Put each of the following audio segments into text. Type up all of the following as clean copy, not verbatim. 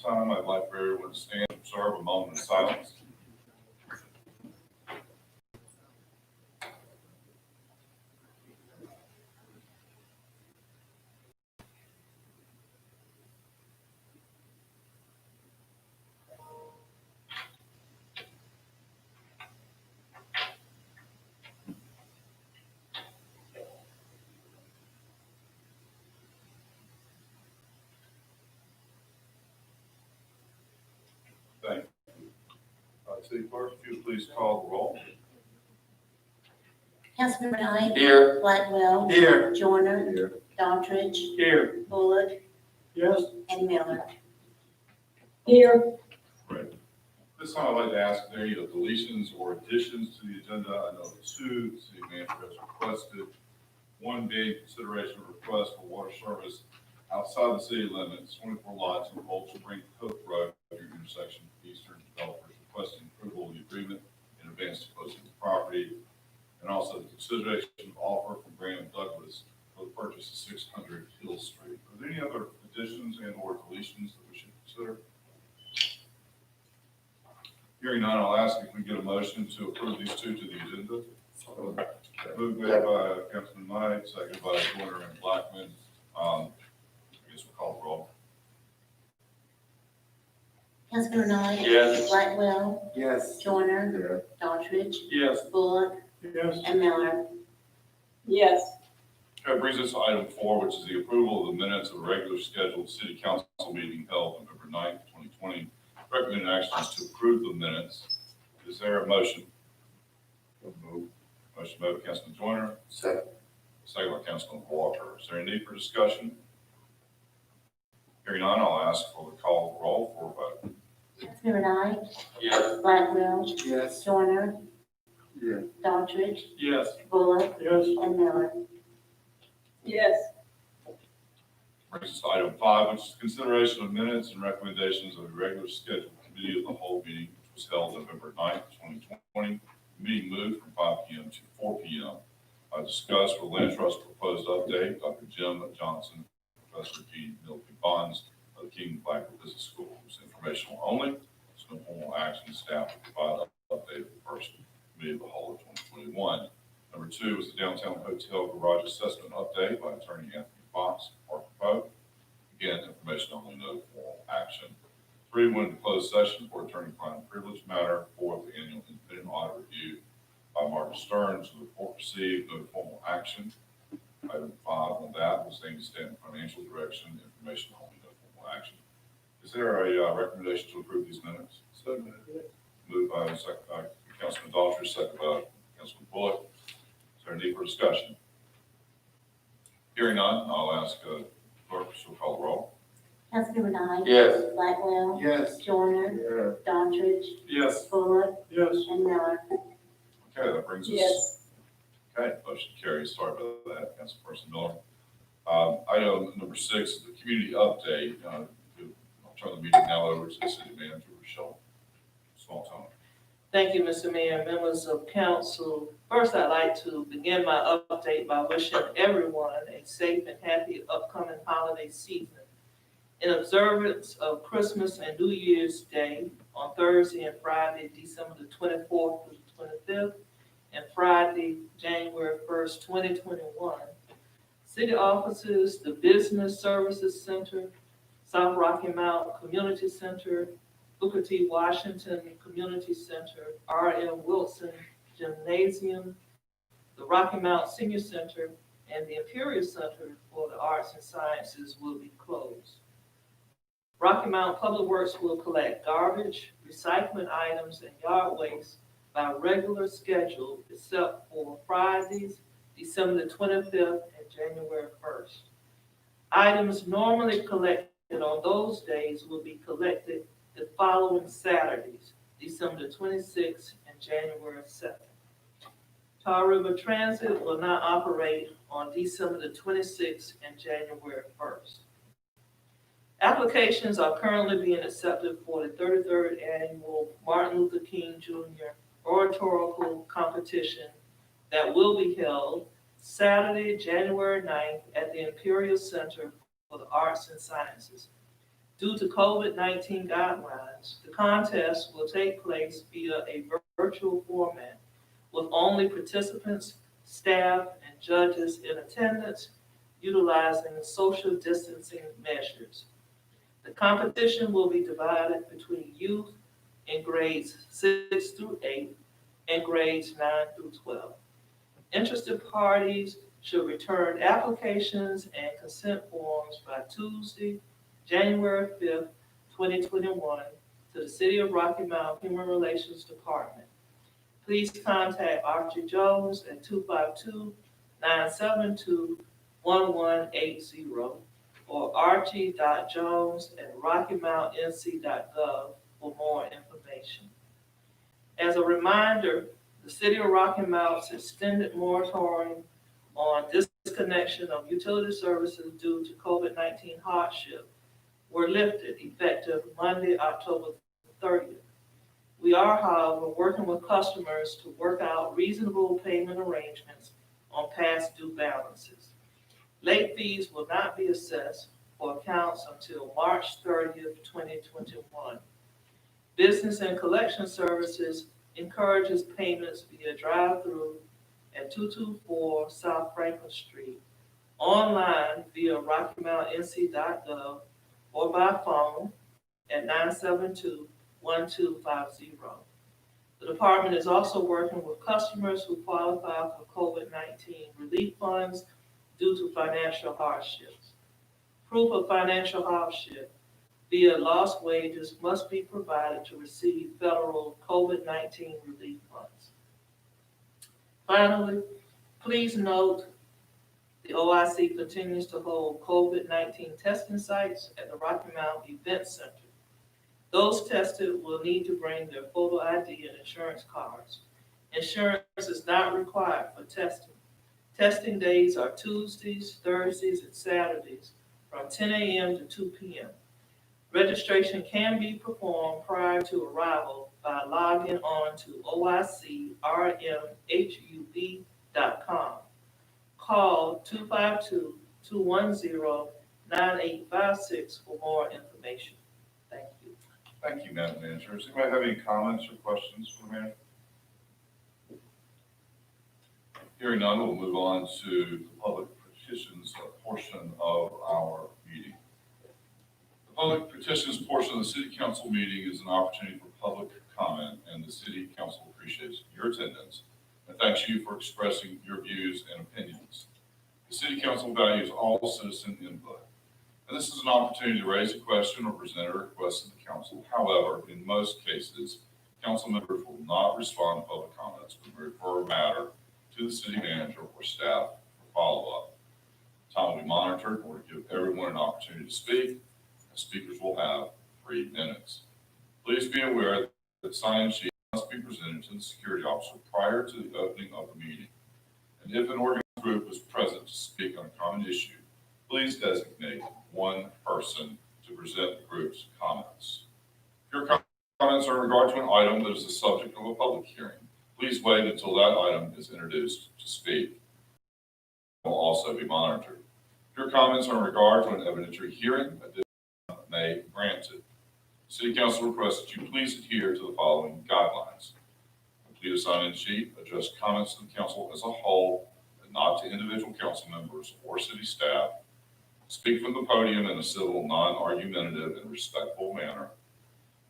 time, I'd like for everyone to stand and observe a moment of silence. Thank you. City Clerk, if you would please call the roll. Councilmember Knight. Here. Blackwell. Here. Joyner. Here. Daughtridge. Here. Bullock. Yes. And Miller. Here. Great. This time I'd like to ask if there are any deletions or additions to the agenda. I know two the city manager has requested. One being consideration of request for water service outside the city limits, 24 lots in Vulture Brink Cook Road intersection, Eastern Developers requesting approval of the agreement in advance to closing the property. And also the consideration of offer from Graham Douglas for the purchase of 600 Hill Street. Are there any other additions and or deletions that we should consider? Hearing none, I'll ask if we get a motion to approve these two to the agenda. Moved by Councilman Knight, seconded by Joyner and Blackman. I guess we'll call the roll. Councilmember Knight. Yes. Blackwell. Yes. Joyner. Daughtridge. Yes. Bullock. Yes. And Miller. Yes. That brings us to item 4, which is the approval of the minutes of a regular scheduled city council meeting held November 9th, 2020. Recommended action is to approve the minutes. Is there a motion? Motion by Councilman Joyner, Second. second by Councilman Walker. Is there any need for discussion? Hearing none, I'll ask for the call of roll for a vote. Councilmember Knight. Yes. Blackwell. Yes. Joyner. Yes. Daughtridge. Yes. Bullock. Yes. And Miller. Yes. Brings us to item 5, which is consideration of minutes and recommendations of a regular scheduled committee of the whole meeting, which was held November 9th, 2020. The meeting moved from 5 p.m. to 4 p.m. Discussed with Land Trust proposed update, Dr. Jim Johnson, Professor G. Milton Bonds of the King Black Business School. It was informational only. There's no formal action. Staff will provide an update of the first committee of the whole of 2021. Number 2 was the downtown hotel garage assessment update by Attorney Anthony Fox, Park Poe. Again, information only, no formal action. 3 went into closed session for attorney-client privilege matter. 4, the annual independent audit review by Martin Stearns. The report received no formal action. Item 5 on that was aimed at Stanton financial direction, information only, no formal action. Is there a recommendation to approve these minutes? So moved by Councilman Daughtridge, second by Councilman Bullock. Is there a need for discussion? Hearing none, I'll ask clerk to call the roll. Councilmember Knight. Yes. Blackwell. Yes. Joyner. Daughtridge. Yes. Bullock. Yes. And Miller. Okay, that brings us. Yes. Okay, motion carries. Sorry about that, Councilperson Miller. Item number 6 is the community update. I'll turn the meeting now over to the city manager, Rochelle Smalltone. Thank you, Mr. Mayor, members of council. First, I'd like to begin my update by wishing everyone a safe and happy upcoming holiday season. In observance of Christmas and New Year's Day on Thursday and Friday, December the 24th through the 25th, and Friday, January 1st, 2021, city offices, the Business Services Center, South Rocky Mount Community Center, Booker T. Washington Community Center, R.M. Wilson Gymnasium, the Rocky Mount Senior Center, and the Imperial Center for the Arts and Sciences will be closed. Rocky Mount Public Works will collect garbage, recycling items, and yard waste by regular schedule except for Fridays, December the 25th and January 1st. Items normally collected on those days will be collected the following Saturdays, December 26th and January 2nd. Tar River Transit will not operate on December the 26th and January 1st. Applications are currently being accepted for the 33rd Annual Martin Luther King Jr. Oratorical Competition that will be held Saturday, January 9th at the Imperial Center for the Arts and Sciences. Due to COVID-19 guidelines, the contest will take place via a virtual format with only participants, staff, and judges in attendance utilizing social distancing measures. The competition will be divided between youth in grades 6 through 8 and grades 9 through 12. Interested parties should return applications and consent forms by Tuesday, January 5th, 2021 to the City of Rocky Mount Human Relations Department. Please contact Archie Jones at 252-972-1180 or archie.jones@rockymountnc.gov for more information. As a reminder, the City of Rocky Mount's extended moratorium on disconnection of utility services due to COVID-19 hardship were lifted effective Monday, October 30th. We are, however, working with customers to work out reasonable payment arrangements on past due balances. Late fees will not be assessed for accounts until March 30th, 2021. Business and Collection Services encourages payments via drive-through at 224 South Franklin Street, online via rockymountnc.gov, or by phone at 972-1250. The department is also working with customers who qualify for COVID-19 relief funds due to financial hardships. Proof of financial hardship via lost wages must be provided to receive federal COVID-19 relief funds. Finally, please note the OIC continues to hold COVID-19 testing sites at the Rocky Mount Event Center. Those tested will need to bring their photo ID and insurance cards. Insurance is not required for testing. Testing days are Tuesdays, Thursdays, and Saturdays from 10 a.m. to 2 p.m. Registration can be performed prior to arrival by logging on to oicrmhub.com. Call 252-210-9856 for more information. Thank you. Thank you, Madam Manager. Does anybody have any comments or questions for the manager? Hearing none, we'll move on to the public petitions portion of our meeting. The public petitions portion of the City Council meeting is an opportunity for public comment, and the City Council appreciates your attendance and thanks you for expressing your views and opinions. The City Council values all citizen input, and this is an opportunity to raise a question or present a request to the Council. However, in most cases, Council members will not respond to public comments, but refer a matter to the City Manager or staff for follow-up. Time will be monitored in order to give everyone an opportunity to speak, and speakers will have 3 minutes. Please be aware that sign-in sheets must be presented to the security officer prior to the opening of the meeting. And if an organized group is present to speak on a common issue, please designate one person to present the group's comments. If your comments are in regard to an item that is the subject of a public hearing, please wait until that item is introduced to speak. It will also be monitored. If your comments are in regard to an evidentiary hearing, a discussion may be granted. City Council requests that you please adhere to the following guidelines. Complete a sign-in sheet, address comments to the Council as a whole and not to individual council members or city staff. Speak from the podium in a civil, non-argumentative, and respectful manner.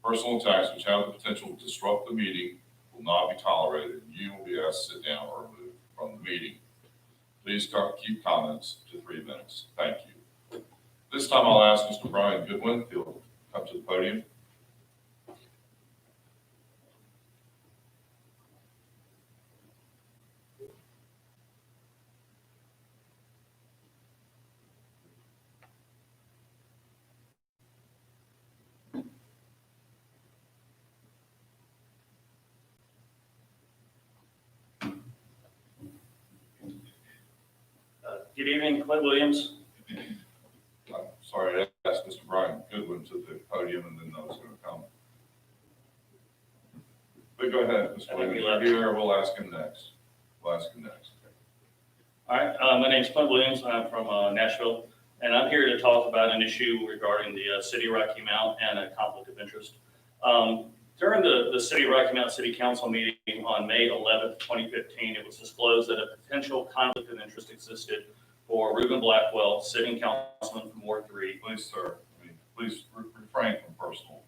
Personal attacks which have the potential to disrupt the meeting will not be tolerated, and you will be asked to sit down or remove from the meeting. Please keep comments to 3 minutes. Thank you. This time I'll ask Mr. Brian Goodwin if he'll come to the podium. Good evening, Clint Williams. I'm sorry, I asked Mr. Brian Goodwin to the podium and then I was going to come. But go ahead, Mr. Williams. You're here. We'll ask him next. All right, my name's Clint Williams. I'm from Nashville, and I'm here to talk about an issue regarding the City of Rocky Mount and a conflict of interest. During the City of Rocky Mount City Council meeting on May 11th, 2015, it was disclosed that a potential conflict of interest existed for Reuben Blackwell, sitting councilman from Ward 3. Please, sir, please refrain from personal.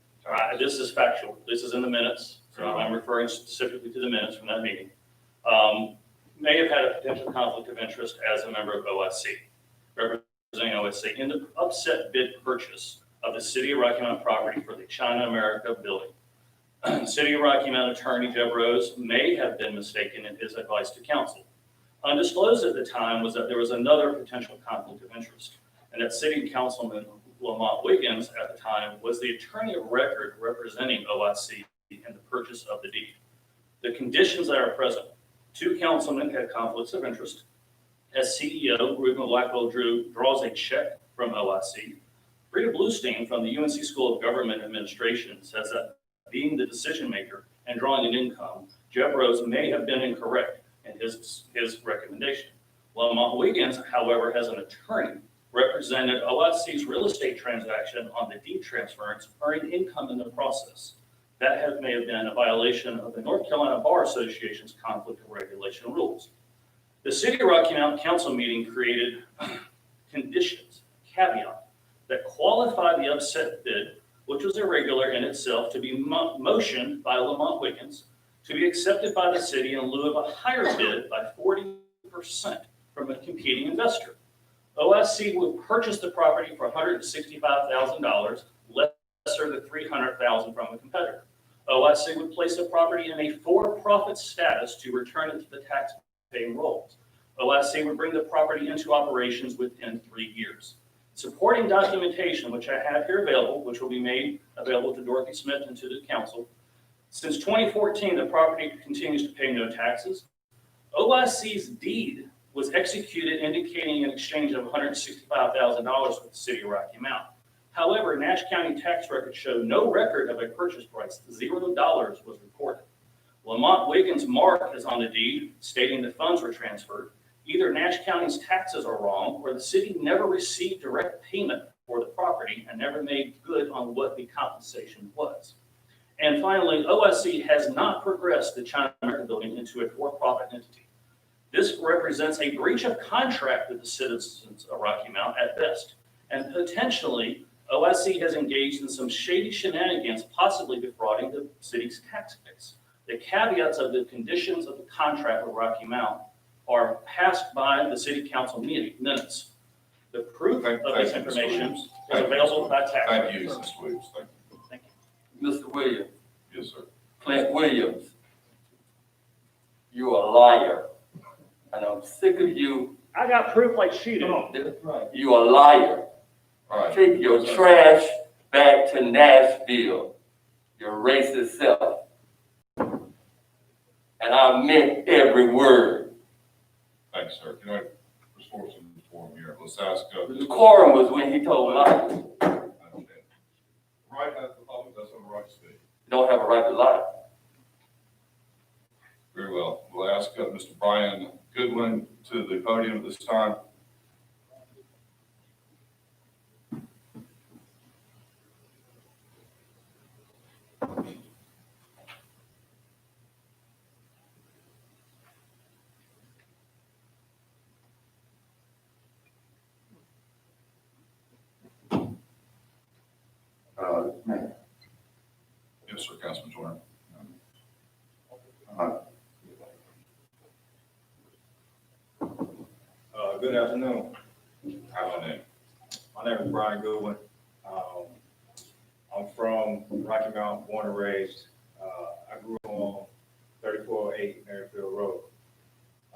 This is factual. This is in the minutes, so I'm referring specifically to the minutes from that meeting. May have had a potential conflict of interest as a member of OSC, representing OSC in the upset bid purchase of the City of Rocky Mount property for the China America building. City of Rocky Mount attorney Jeb Rose may have been mistaken in his advice to council. Undisclosed at the time was that there was another potential conflict of interest, and that City Councilman Lamont Wiggins at the time was the attorney of record representing OIC in the purchase of the deed. The conditions that are present: 2 councilmen had conflicts of interest. As CEO, Reuben Blackwell draws a check from OIC. Rita Bluestein from the UNC School of Government Administration says that being the decision maker and drawing an income, Jeb Rose may have been incorrect in his recommendation. Lamont Wiggins, however, as an attorney, represented OIC's real estate transaction on the deed transference, earning income in the process. That may have been a violation of the North Carolina Bar Association's conflict of regulation rules. The City of Rocky Mount Council meeting created conditions, caveat, that qualified the upset bid, which was irregular in itself, to be motioned by Lamont Wiggins, to be accepted by the city in lieu of a higher bid by 40% from a competing investor. OIC would purchase the property for $165,000, lesser than $300,000 from a competitor. OIC would place the property in a for-profit status to return it to the tax-paying rolls. OIC would bring the property into operations within 3 years. Supporting documentation, which I have here available, which will be made available to Dorothy Smith and to the council. Since 2014, the property continues to pay no taxes. OIC's deed was executed indicating an exchange of $165,000 with the City of Rocky Mount. However, Nash County tax records show no record of a purchase price. $0 was reported. Lamont Wiggins' mark is on the deed stating the funds were transferred. Either Nash County's taxes are wrong, or the city never received direct payment for the property and never made good on what the compensation was. And finally, OIC has not progressed the China American building into a for-profit entity. This represents a breach of contract with the citizens of Rocky Mount at best, and potentially OIC has engaged in some shady shenanigans, possibly defrauding the city's tax base. The caveats of the conditions of the contract with Rocky Mount are passed by the city council meeting minutes. The proof of this information is available by tax. Thank you, Mr. Williams. Thank you. Mr. Williams, Yes, sir. Clint Williams, you're a liar, and I'm sick of you. I got proof like she did. That's right. You're a liar. All right. Take your trash back to Nashville, your racist self. And I meant every word. Thanks, sir. Can I restore some form here? Let's ask. The quorum was when he told lies. I understand. Right, as the public doesn't have a right to speak. You don't have a right to lie. Very well. We'll ask Mr. Brian Goodwin to the podium at this time. Yes, sir, Councilman Joyner. Good afternoon. Have a name. My name is Brian Goodwin. I'm from Rocky Mount, born and raised. I grew up on 3408 Merrifield Road.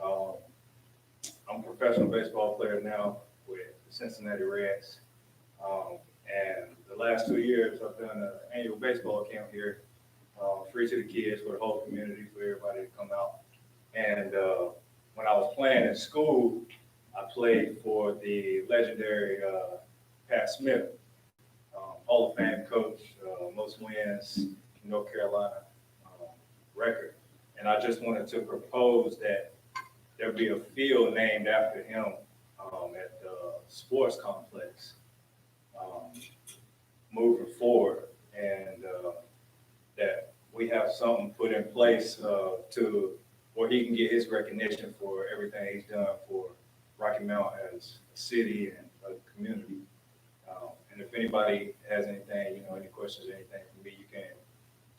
I'm a professional baseball player now with the Cincinnati Reds. And the last 2 years, I've done an annual baseball camp here, free to the kids, for the whole community, for everybody to come out. And when I was playing in school, I played for the legendary Pat Smith, Hall of Fame coach, most wins in North Carolina record. And I just wanted to propose that there be a field named after him at the sports complex, moving forward. And that we have something put in place to where he can get his recognition for everything he's done for Rocky Mount as a city and a community. And if anybody has anything, any questions or anything for me, you can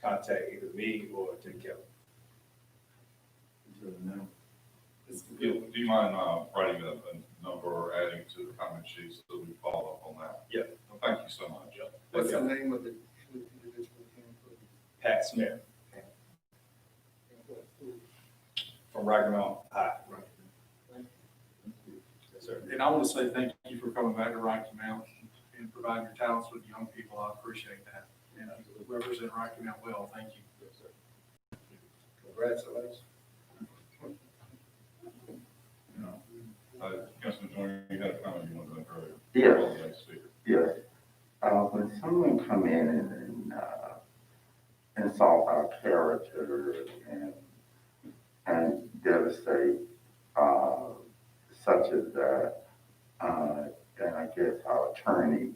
contact either me or Tim Kelly. Do you mind writing a number or adding to the comment sheet so that we follow up on that? Yeah. Well, thank you so much. What's the name of the individual again, please? Pat Smith from Rocky Mount High. Yes, sir. And I want to say thank you for coming back to Rocky Mount and providing your talents with young people. I appreciate that. And you represent Rocky Mount well. Thank you. Yes, sir. Congratulations. Councilman Joyner, you had a comment you wanted to make earlier. Yes. Well, next speaker. Yes. When someone come in and insult our character and devastate, such as that, and I guess our attorney,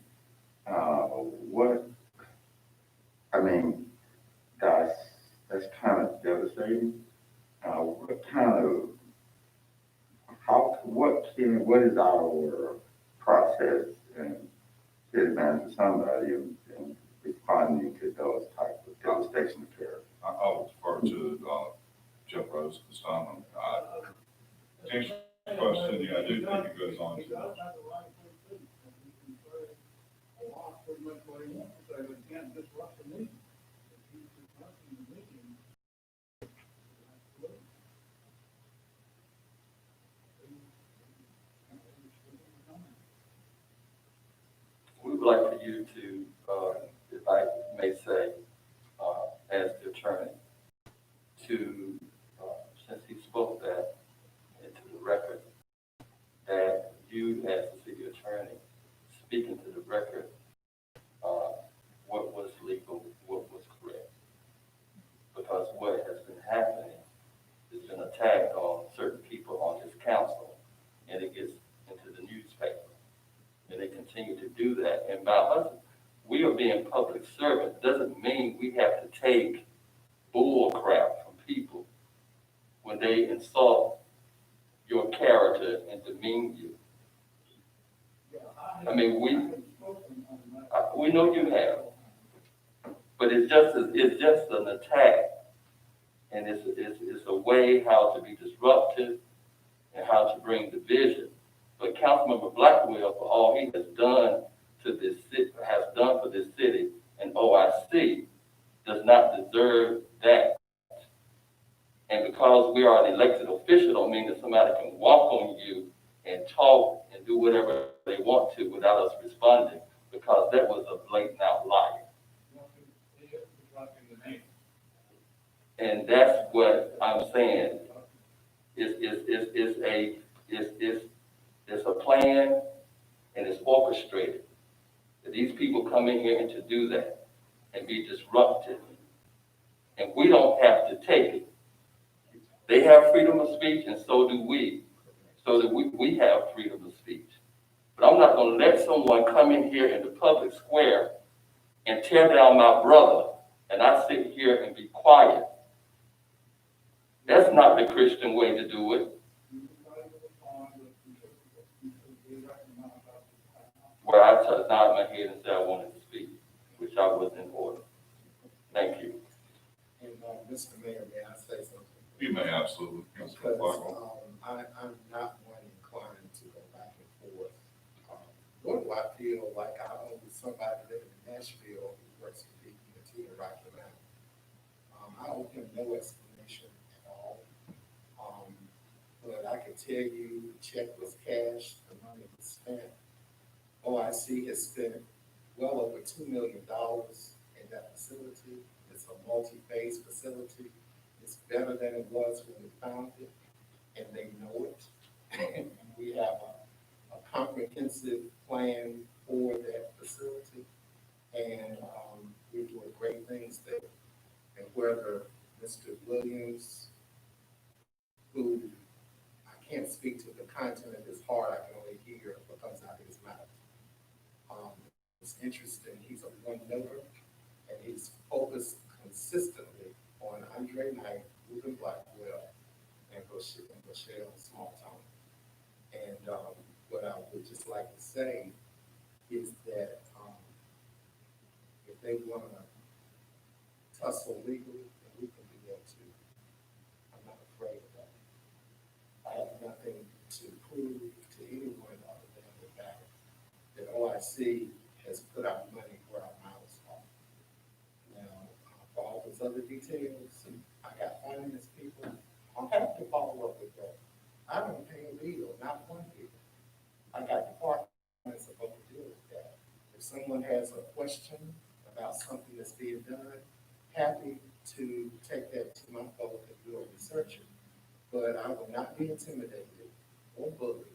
that's kind of devastating. What is our process and to somebody and responding to those types of devastation of character? I will defer to Jeff Rose at this time. To answer your question, yeah, I do think it goes on to We would like for you to, if I may say, as the attorney, to, since he spoke that into the record, that you as the city attorney, speaking to the record, what was legal, what was correct. Because what has been happening has been attacked on certain people on this council, and it gets into the newspaper. And they continue to do that. And by us, we are being public servants, doesn't mean we have to take bull crap from people when they insult your character and demean you. I mean, we know you have, but it's just an attack, and it's a way how to be disruptive and how to bring division. But Councilmember Blackwell, for all he has done for this city and OIC, does not deserve that. And because we are an elected official, don't mean that somebody can walk on you and talk and do whatever they want to without us responding, because that was a blatant out lie. And that's what I'm saying. It's a plan and it's orchestrated. That these people come in here and to do that and be disruptive. And we don't have to take it. They have freedom of speech and so do we. So that we have freedom of speech. But I'm not going to let someone come in here in the public square and tear down my brother and I sit here and be quiet. That's not the Christian way to do it. Where I nodded my head and said I wanted to speak, which I was in order. Thank you. And Mr. Mayor, may I say something? you may absolutely, Councilman Because Blackwell. I'm not one inclined to go back and forth. Nor do I feel like I owe somebody living in Nashville who works for DPT in Rocky Mount. I owe him no explanation at all. But I can tell you the check was cashed, the money was spent. OIC has spent well over $2 million in that facility. It's a multi-phase facility. It's better than it was when we found it, and they know it. And we have a comprehensive plan for that facility, and we're doing great things there. And whether Mr. Williams, who I can't speak to the content of his heart, I can only is interesting. He's a one member, and he's focused consistently on Andre Knight, Ruben Blackwell, and Rochelle Small Town. And what I would just like to say is that if they want to tussle legally, then we can do that too. I'm not afraid of that. I have nothing to prove to anyone other than the fact that OIC has put out money where our mouths are. Now, for all those other details, I got finance people. I'll have to follow up with that. I don't pay a bill, not one bill. I got departments supposed to deal with that. If someone has a question about something that's being done, happy to take that to my folks and do a research it. But I will not be intimidated or bullied,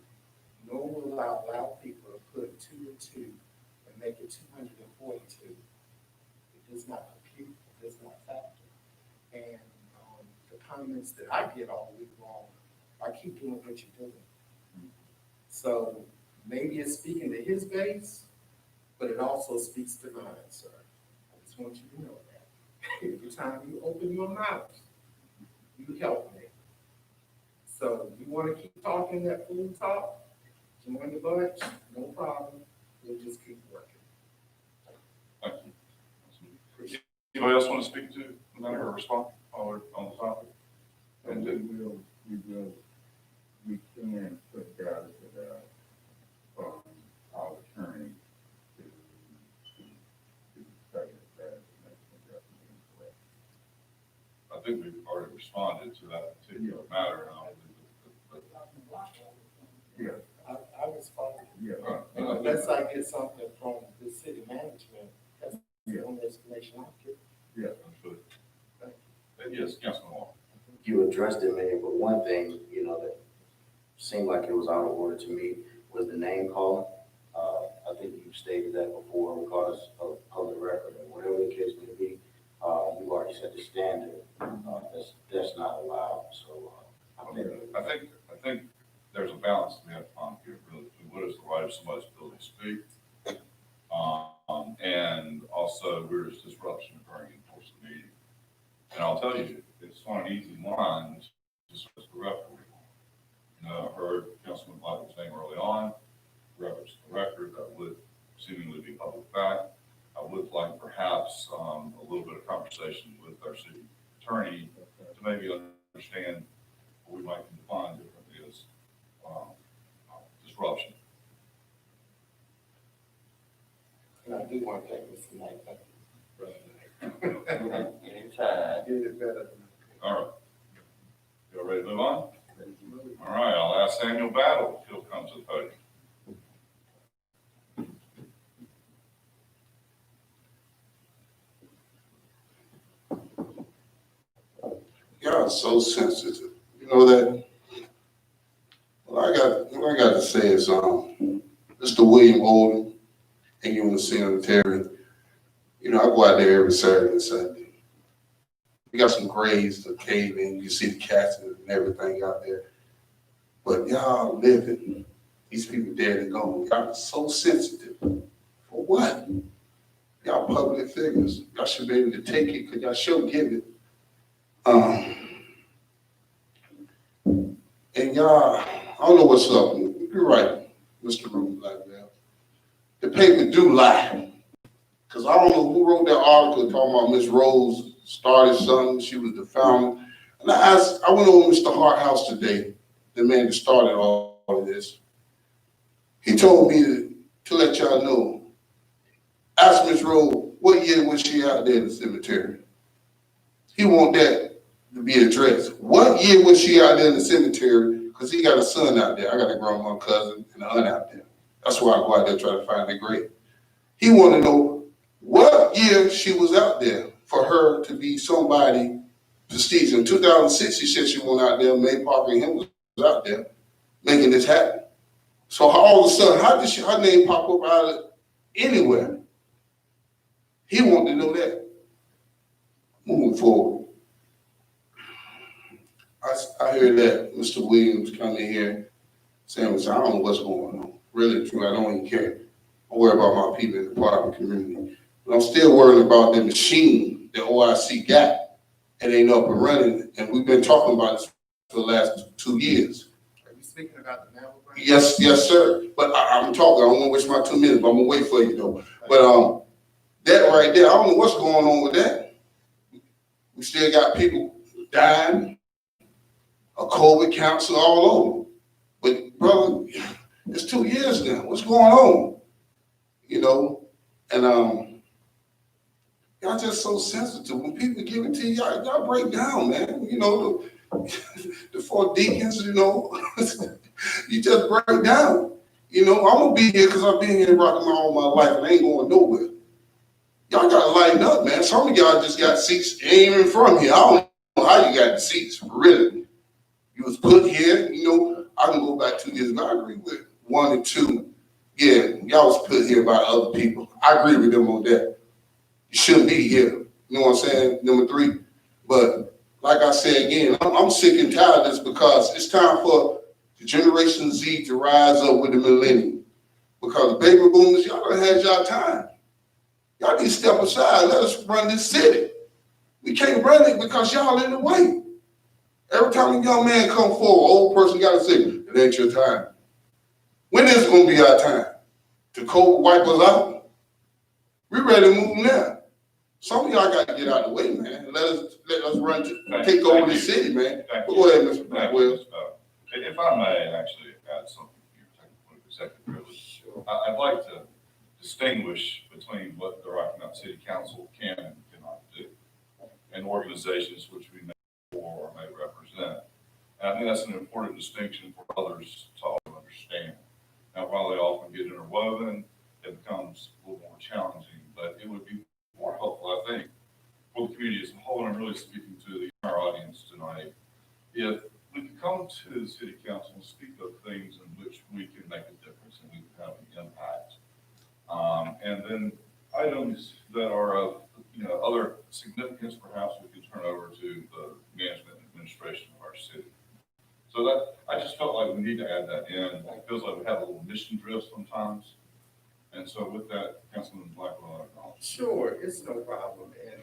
nor will I allow people to put 2 and 2 and make it 242. It does not compute, it does not factor. And the comments that I get all week long are keep doing what you're doing. So maybe it's speaking to his base, but it also speaks to mine, sir. I just want you to know that. Every time you open your mouth, you help me. So you want to keep talking that food talk, join the bunch, no problem. We'll just keep working. Thank you. Anybody else want to speak to the matter or respond on the topic? And we can put that from our attorney to study that. I think we've already responded to that particular matter. And Yeah. I respond. Yeah. Unless I get something from the city management, that's the only explanation I get. Yeah, understood. Yes, Councilman Walker. You addressed it, Mayor, but one thing, that seemed like it was out of order to me was the name calling. I think you've stated that before because of public record and whatever the case may be. You've already set the standard. That's not allowed. So I think there's a balance we have to find here, really. What is the right of somebody's ability to speak? And also where is disruption occurring in the course of the meeting? And I'll tell you, it's not an easy line to sort of correct. I heard Councilman White was saying early on, reference to the record, that would seemingly be public fact. I would like perhaps a little bit of conversation with our city attorney to maybe understand what we might define differently as disruption. And I do want to thank Mr. Knight. Thank you, Brother Knight. Anytime. Did it better than All right. Y'all ready to move on? All right, I'll ask Samuel Battle if he'll come to the podium. Y'all are so sensitive. You know that? What I got to say is, Mr. William Oldham, and you want to see on Terry. I go out there every Saturday and Sunday. We got some graves to cave in. You see the cats and everything out there. But y'all living, these people dead and gone. Y'all are so sensitive. For what? Y'all public figures. Y'all should be able to take it because y'all should give it. And y'all, I don't know what's up. You're right, Mr. Ruben Blackwell. The paper do lie. Because I don't know who wrote that article talking about Miss Rose started something. She was the founder. And I went over to Mr. Hart house today, the man that started all of this. He told me to let y'all know. Ask Miss Rose, what year was she out there in the cemetery? He want that to be addressed. What year was she out there in the cemetery? Because he got a son out there. I got a grandma, cousin, and an aunt out there. That's why I go out there try to find the grave. He want to know what year she was out there for her to be somebody prestigious. In 2006, she said she went out there, May Parker and him was out there making this happen. So all of a sudden, how did her name pop up out of anywhere? He wanted to know that. Moving forward. I heard that Mr. Williams come in here saying, I don't know what's going on. Really true, I don't even care. I worry about my people in the private community. But I'm still worried about the machine that OIC got. It ain't up and running, and we've been talking about this for the last 2 years. Are you speaking about the mammogram? Yes, sir. But I'm talking, I don't wanna waste my 2 minutes, but I'm gonna wait for you though. But, that right there, I don't know what's going on with that. We still got people dying, a COVID council all over. But brother, it's 2 years now. What's going on? You know, and y'all just so sensitive. When people give it to you, y'all break down, man. You know, the 4 deacons, you know, you just break down. You know, I'm gonna be here because I've been here rocking all my life and I ain't going nowhere. Y'all gotta lighten up, man. Some of y'all just got seats ain't even from here. I don't know how you got the seats, really. You was put here, you know, I can go back 2 years ago. I agree with 1 and 2. Yeah, y'all was put here by other people. I agree with them on that. You shouldn't be here. You know what I'm saying? Number 3. But like I said again, I'm sick and tired of this because it's time for the Generation Z to rise up with the millennium. Because baby boomers, y'all done had y'all time. Y'all need to step aside. Let us run this city. We can't run it because y'all in the way. Every time a young man come forward, old person got to say, it ain't your time. When is it going to be our time? To COVID wipe us out? We ready to move now. Some of y'all got to get out of the way, man. Let us run to take over the city, man. Thank you. Go ahead, Mr. Thank Blackwell. you. If I may actually add something here, take executive privilege. I'd like to distinguish between what the Rocky Mount City Council can and cannot do, and organizations which we may or may represent. And I think that's an important distinction for others to all understand. Now, while they often get interwoven, it becomes a little more challenging, but it would be more helpful, I think, for the community as a whole, and I'm really speaking to the entire audience tonight, if we could come to the city council and speak of things in which we can make a difference and we can have an impact. And then items that are of, other significance, perhaps we could turn over to the management and administration of our city. So that, I just felt like we need to add that in. It feels like we have a little mission drift sometimes. And so with that, Councilman Blackwell, Sure, it's no problem. And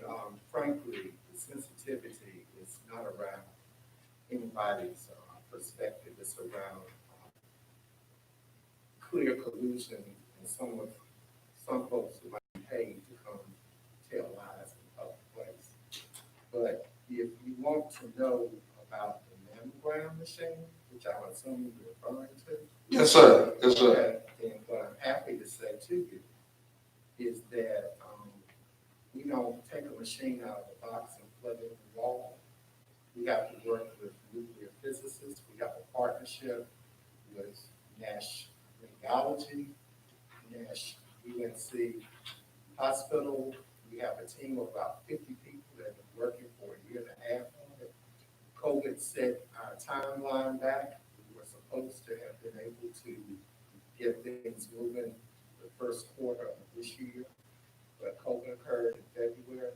frankly, the sensitivity is not around anybody's perspective. It's around clear collusion and some folks who might be paid to come tell lies in the public place. But if you want to know about the mammogram machine, which I'm assuming you're referring to. Yes, sir. Yes, sir. And what I'm happy to say to you is that we don't take a machine out of the box and plug it in the wall. We have to work with nuclear physicists. We have a partnership with Nash Radiology, Nash UNC Hospital. We have a team of about 50 people that have been working for a year and a half on it. COVID set our timeline back. We were supposed to have been able to get things moving the first quarter of this year, but COVID occurred in February,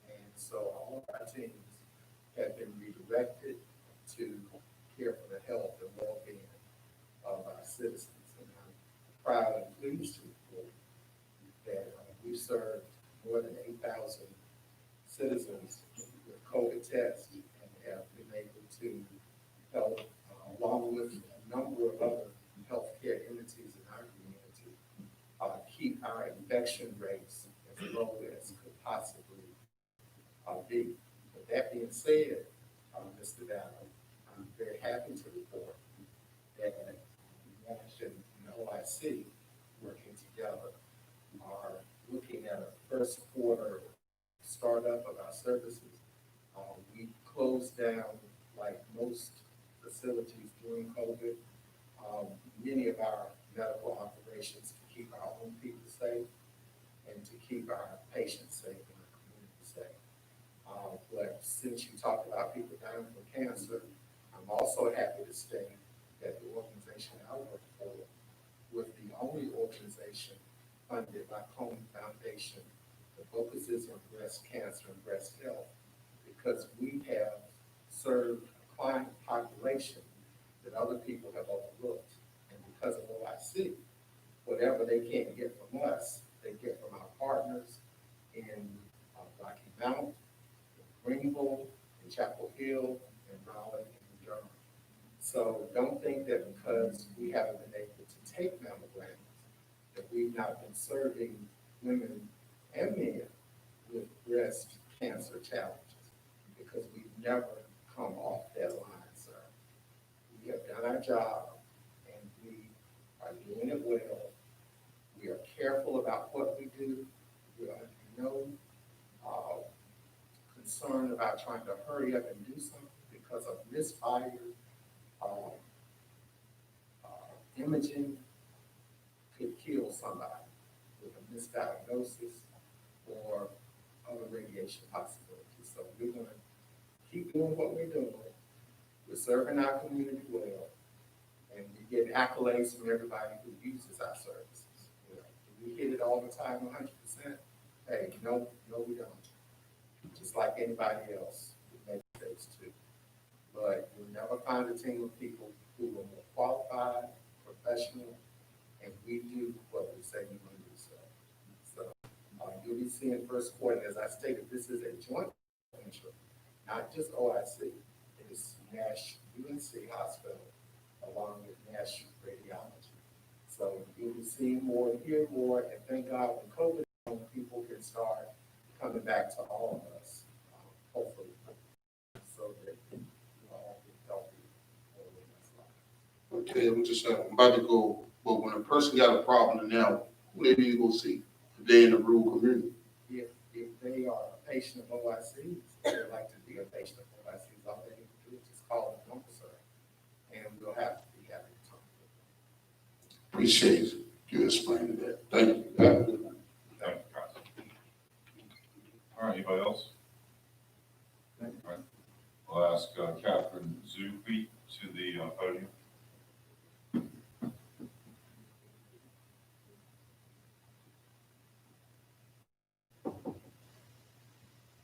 and so all of our teams have been redirected to care for the health and well-being of our citizens. And I'm proud and pleased to report that we served more than 8,000 citizens with COVID tests and have been able to help, along with a number of other healthcare entities in our community, keep our infection rates as low as could possibly be. But that being said, Mr. Dowd, I'm very happy to report that Nash and OIC, working together, are looking at a first quarter startup of our services. We closed down, like most facilities during COVID, many of our medical operations to keep our own people safe and to keep our patients safe and our community safe. But since you talked about people dying from cancer, I'm also happy to state that the organization I work for was the only organization funded by Komen Foundation that focuses on breast cancer and breast health, because we have served a client population that other people have overlooked. And because of OIC, whatever they can't get from us, they get from our partners in Rocky Mount, Greenville, in Chapel Hill, in Raleigh, and Durham. So don't think that because we haven't been able to take mammograms, that we've not been serving women and men with breast cancer challenges, because we've never come off that line, sir. We have done our job, and we are doing it well. We are careful about what we do. We are under no concern about trying to hurry up and do something because of misfire, imaging could kill somebody with a misdiagnosis or other radiation possibilities. So we're gonna keep doing what we're doing. We're serving our community well, and we get accolades from everybody who uses our services. You know, do we hit it all the time, 100%? Hey, no, we don't. Just like anybody else, we make mistakes too. But you'll never find a team of people who are more qualified, professional, and we do what we say we're going to do. So you'll be seeing first quarter, as I stated, this is a joint venture, not just OIC. It is Nash UNC Hospital along with Nash Radiology. So you'll be seeing more and hear more, and thank God when COVID comes, people can start coming back to all of us, hopefully, so that you all get healthy for the next life. Okay, I'm just, I'm about to go, but when a person got a problem now, who they need to go see? If they in the rural community. If they are a patient of OIC, they'd like to be a patient of OIC, all they need to do is just call the number, sir, and we'll have to be happy to talk to them. Appreciate you explaining that. Thank you. Thank you, Council. All right, anybody else? All right, I'll ask Catherine Zupi to the podium.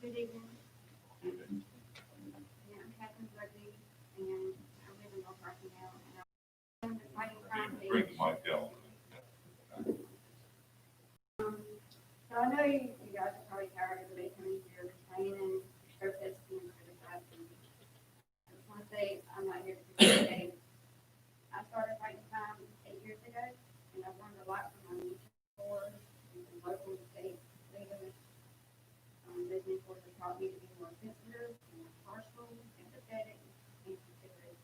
Good evening. Yeah, I'm Catherine Rugby, and I live in North Rockingham, and I'm fighting crime. Bring the mic down. So I know you guys are probably tired of everybody coming here complaining and protesting and criticizing. I just want to say I'm not here to participate. I started fighting crime 8 years ago, and I've learned a lot from my mentors and from local and state leaders. Those mentors have taught me to be more sensitive, more impartial, empathetic, and considerate.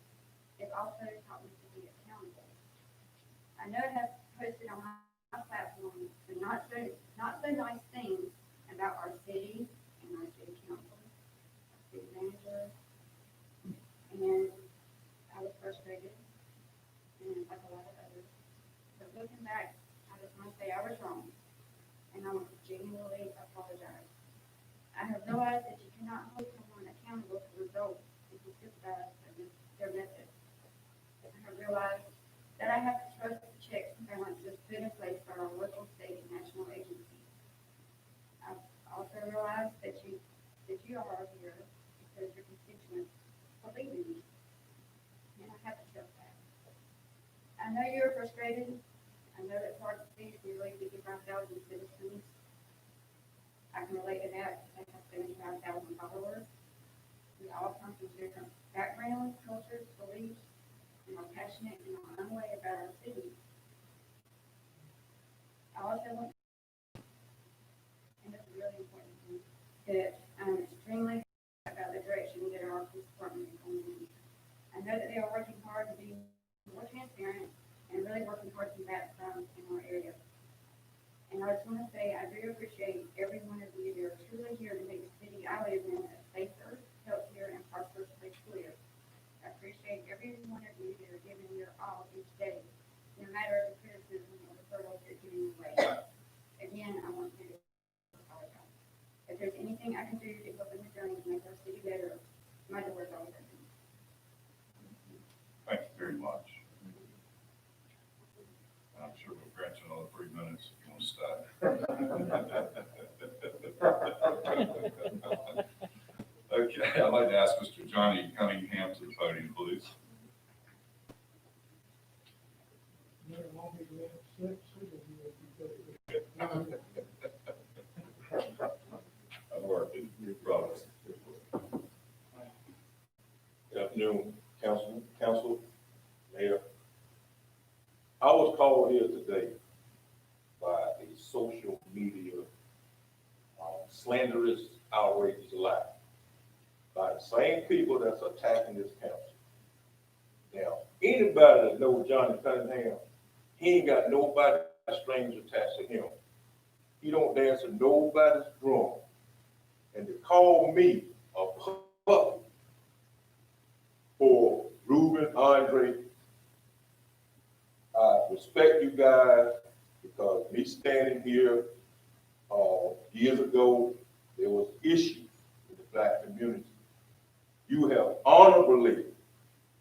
They've also taught me to be accountable. I know I have posted on my platform some not so nice things about our city and our city council, our city manager, and I was frustrated, and like a lot of others. But looking back, I just want to say I was wrong, and I want to genuinely apologize. I have realized that you cannot hold someone accountable for results if you sympathize with their methods. I have realized that I have to trust the checks and balances put in place by our local, state, and national agencies. I've also realized that you are here because your constituents believe in you, and I have to trust that. I know you're frustrated. I know it's hard to see nearly 55,000 citizens. I can relate to that because I have 75,000 followers. We all come from different backgrounds, cultures, beliefs, and are passionate in our own way about our city. I also want to, and it's really important to me, that I'm extremely about the direction that our police department is going in. I know that they are working hard to be more transparent and really working hard to combat crime in our area. And I just want to say I do appreciate every one of you that are truly here to make the city I live in a safer, healthier, and prosperous place to live. I appreciate every one of you that are giving your all each day, no matter the criticism or the hurdles you're giving away. Again, I want to apologize. If there's anything I can do to help in the journey to make our city better, my door is always open. Thank you very much. I'm sure we'll grant you another 3 minutes if you want to stay. Okay, I'd like to ask Mr. Johnny Cunningham to the podium, please. afternoon, council, mayor. I was called here today by a social media slanderous, outrageous lie by the same people that's attacking this council. Now, anybody that knows Johnny Cunningham, he ain't got nobody strings attached to him. He don't dance to nobody's drum. And to call me a puppet for Ruben Andre, I respect you guys because me standing here years ago, there was issues with the black community. You have honorably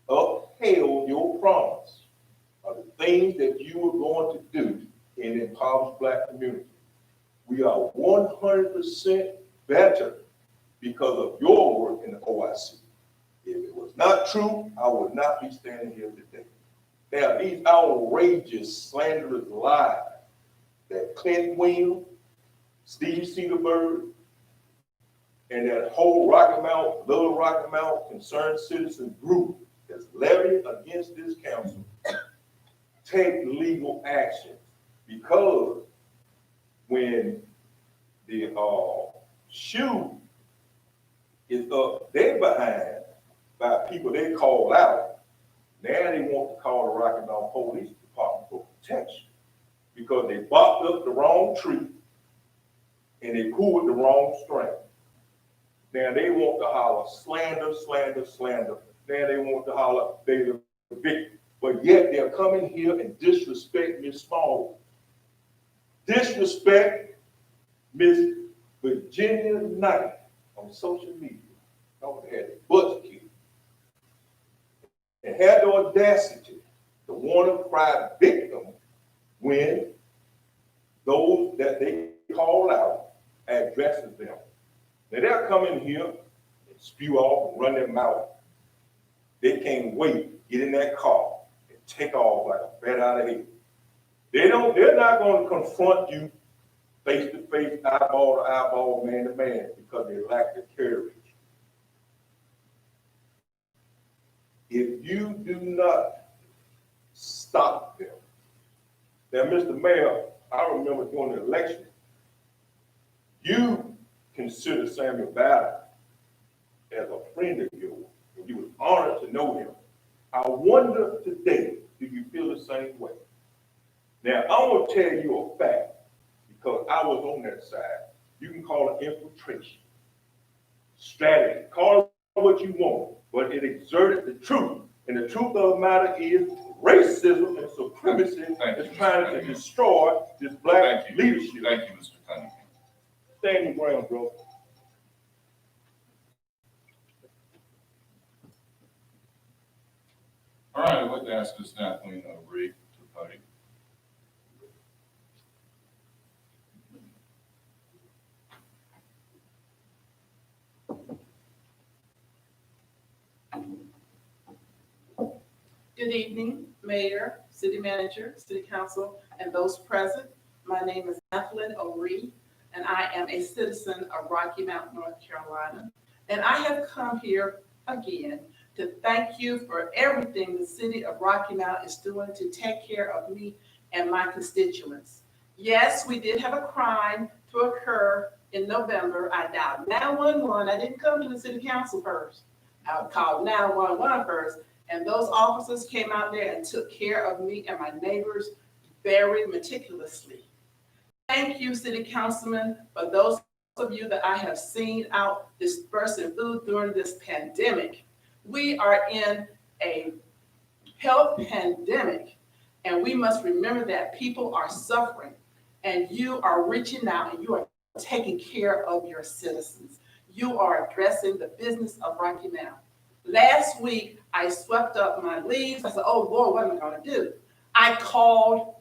upheld your promise of the things that you were going to do in the impoverished black community. We are 100% better because of your work in the OIC. If it was not true, I would not be standing here today. Now, these outrageous, slanderous lies that Clint Williams, Steve Cedarberg, and that whole Rocky Mount, Little Rocky Mount Concerned Citizen group that's levied against this council, take legal action. Because when the shoe is up their behind by people they call out, now they want to call the Rocky Mount Police Department for protection because they barked up the wrong tree and they pulled the wrong string. Now they want to holler slander, slander, slander. Now they want to holler they the victim. But yet they're coming here and disrespect Miss Small. Disrespect Miss Virginia Knight on social media. Don't have the butt kicked. And had the audacity to want to cry victim when those that they call out addresses them. Now they're coming here and spew off and run their mouth. They can't wait, get in that car and take off like a bat out of hell. They're not going to confront you face to face, eyeball to eyeball, man to man, because they lack the courage. If you do not stop them. Now, Mr. Mayor, I remember during the election, you considered Samuel Ballard as a friend of yours, and you was honored to know him. I wonder today, do you feel the same way? Now, I'm going to tell you a fact, because I was on that side. You can call it infiltration, strategy, call it what you want, but it exerted the truth. And the truth of the matter is racism and supremacy is trying to destroy this black leadership. Thank you, Mr. Cunningham. Stand your ground, bro. All right, I'd like to ask Ms. Kathleen Reed to the podium. Good evening, Mayor, City Manager, City Council, and those present. My name is Kathleen O'Ree, and I am a citizen of Rocky Mount, North Carolina. And I have come here again to thank you for everything the City of Rocky Mount is doing to take care of me and my constituents. Yes, we did have a crime to occur in November. I dialed 911. I didn't come to the City Council first. I called 911 first. And those officers came out there and took care of me and my neighbors very meticulously. Thank you, City Councilman, for those of you that I have seen out dispersing food during this pandemic. We are in a health pandemic, and we must remember that people are suffering, and you are reaching out and you are taking care of your citizens. You are addressing the business of Rocky Mount. Last week, I swept up my leaves. I said, oh Lord, what am I gonna do? I called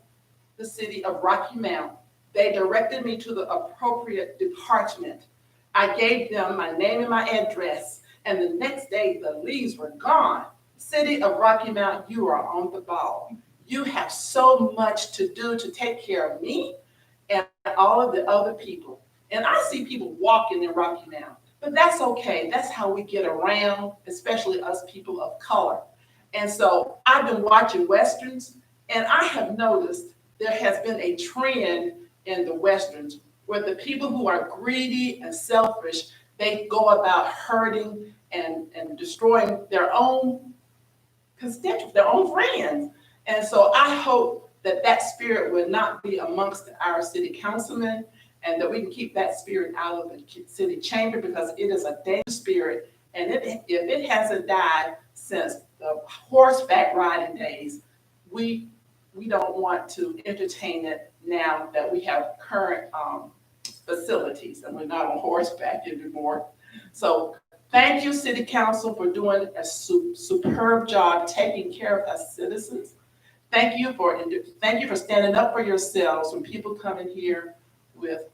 the City of Rocky Mount. They directed me to the appropriate department. I gave them my name and my address, and the next day the leaves were gone. City of Rocky Mount, you are on the ball. You have so much to do to take care of me and all of the other people. And I see people walking in Rocky Mount. But that's okay. That's how we get around, especially us people of color. And so I've been watching Westerns, and I have noticed there has been a trend in the Westerns where the people who are greedy and selfish, they go about hurting and destroying their own constituents, their own friends. And so I hope that that spirit will not be amongst our city councilmen, and that we can keep that spirit out of the city chamber, because it is a dangerous spirit. And if it hasn't died since the horseback riding days, we don't want to entertain it now that we have current facilities and we're not on horseback anymore. So thank you, City Council, for doing a superb job taking care of us citizens. Thank you for standing up for yourselves when people come in here with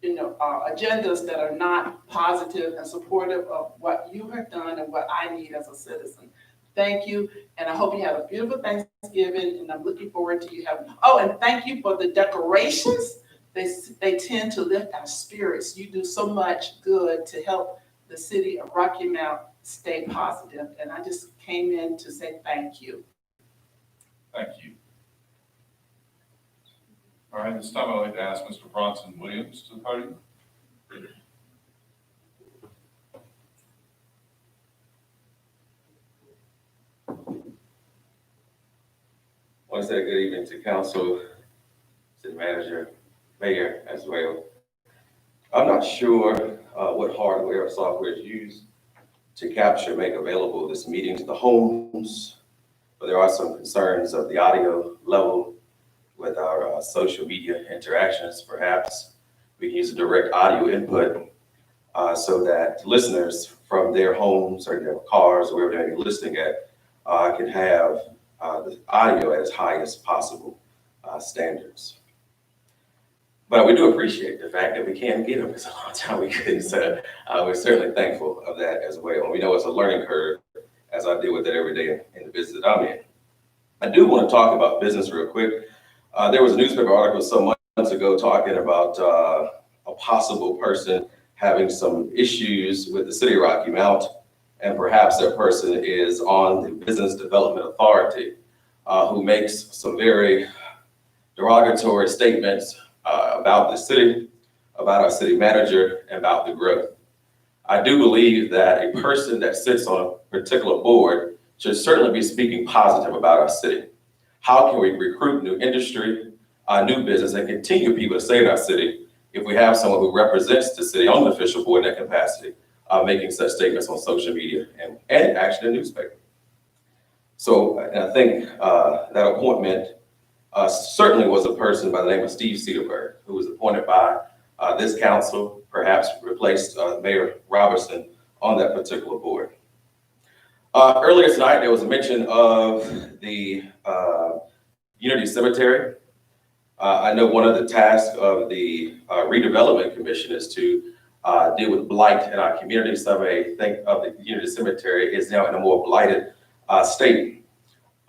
agendas that are not positive and supportive of what you have done and what I need as a citizen. Thank you, and I hope you have a beautiful Thanksgiving, and I'm looking forward to you having. Oh, and thank you for the decorations. They tend to lift our spirits. You do so much good to help the city of Rocky Mount stay positive, and I just came in to say thank you. Thank you. All right, this time I'd like to ask Mr. Bronson Williams to the podium. I want to say good evening to council, city manager, mayor as well. I'm not sure what hardware or software is used to capture, make available this meeting to the homes, but there are some concerns of the audio level with our social media interactions. Perhaps we can use a direct audio input so that listeners from their homes or their cars or wherever they're listening at can have the audio at its highest possible standards. But we do appreciate the fact that we can get them. It's a long time we couldn't, so we're certainly thankful of that as well. We know it's a learning curve as I deal with it every day in the business that I'm in. I do want to talk about business real quick. There was a newspaper article some months ago talking about a possible person having some issues with the city of Rocky Mount, and perhaps that person is on the Business Development Authority, who makes some very derogatory statements about the city, about our city manager, and about the growth. I do believe that a person that sits on a particular board should certainly be speaking positive about our city. How can we recruit new industry, new business, and continue people to stay in our city if we have someone who represents the city on the official board in that capacity, making such statements on social media and actually the newspaper? So, and I think that appointment certainly was a person by the name of Steve Cedarberg, who was appointed by this council, perhaps replaced Mayor Robertson on that particular board. Earlier tonight, there was a mention of the Unity Cemetery. I know one of the tasks of the redevelopment commission is to deal with blight in our community. Some may think of the Unity Cemetery is now in a more blighted state.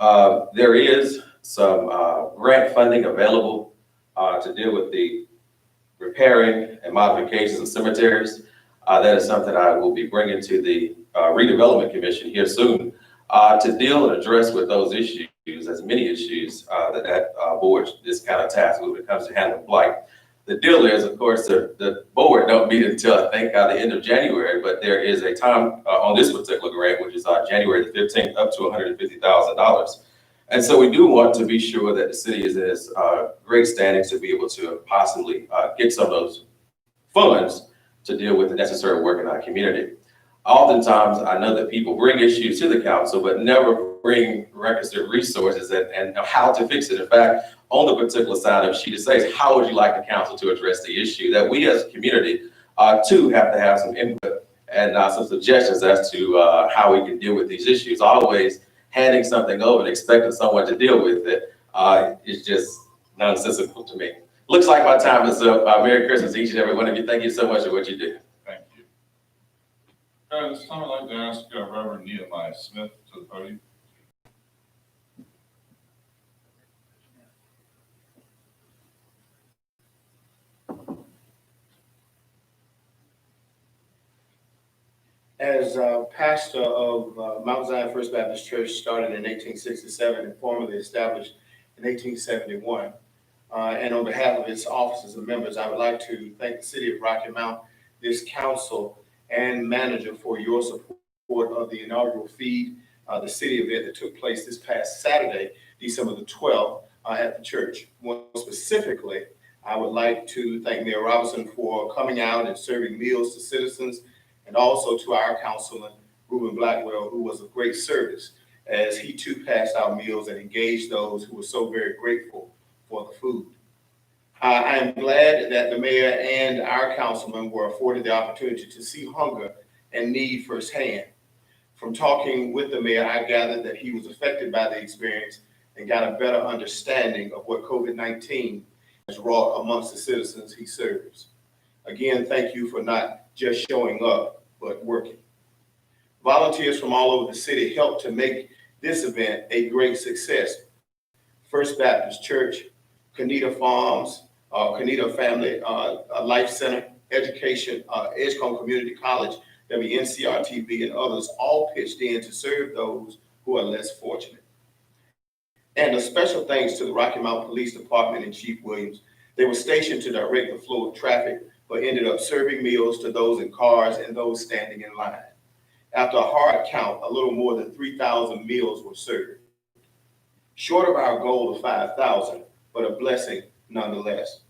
There is some grant funding available to deal with the repairing and modifications of cemeteries. That is something I will be bringing to the redevelopment commission here soon to deal and address with those issues, as many issues that board is kind of tasked with when it comes to handling blight. The deal is, of course, the board don't meet until I think the end of January, but there is a time on this particular grant, which is January the 15th, up to $150,000. And so we do want to be sure that the city is in its great standings to be able to possibly get some of those funds to deal with the necessary work in our community. Oftentimes, I know that people bring issues to the council, but never bring requisite resources and how to fix it. In fact, on the particular side of the sheet, it says, how would you like the council to address the issue? That we as a community too have to have some input and some suggestions as to how we can deal with these issues. Always handing something over and expecting someone to deal with it is just nonsensical to me. Looks like my time is up. Merry Christmas to each and every one of you. Thank you so much for what you do. Thank you. At this time, I'd like to ask Reverend Nehemiah Smith to the podium. As pastor of Mount Zion First Baptist Church, started in 1867 and formally established in 1871, and on behalf of its officers and members, I would like to thank the city of Rocky Mount, this council, and manager for your support of the inaugural Feed the City event that took place this past Saturday, December the 12th, at the church. More specifically, I would like to thank Mayor Robinson for coming out and serving meals to citizens, and also to our councilman, Reuben Blackwell, who was of great service as he too passed out meals and engaged those who were so very grateful for the food. I am glad that the mayor and our councilman were afforded the opportunity to see hunger and need firsthand. From talking with the mayor, I gathered that he was affected by the experience and got a better understanding of what COVID-19 has wrought amongst the citizens he serves. Again, thank you for not just showing up, but working. Volunteers from all over the city helped to make this event a great success. First Baptist Church, Canita Farms, Canita Family Life Center, Education, Edgecombe Community College, WNCRTV, and others all pitched in to serve those who are less fortunate. And a special thanks to the Rocky Mount Police Department and Chief Williams. They were stationed to direct the flow of traffic, but ended up serving meals to those in cars and those standing in line. After a hard count, a little more than 3,000 meals were served. Short of our goal of 5,000, but a blessing nonetheless.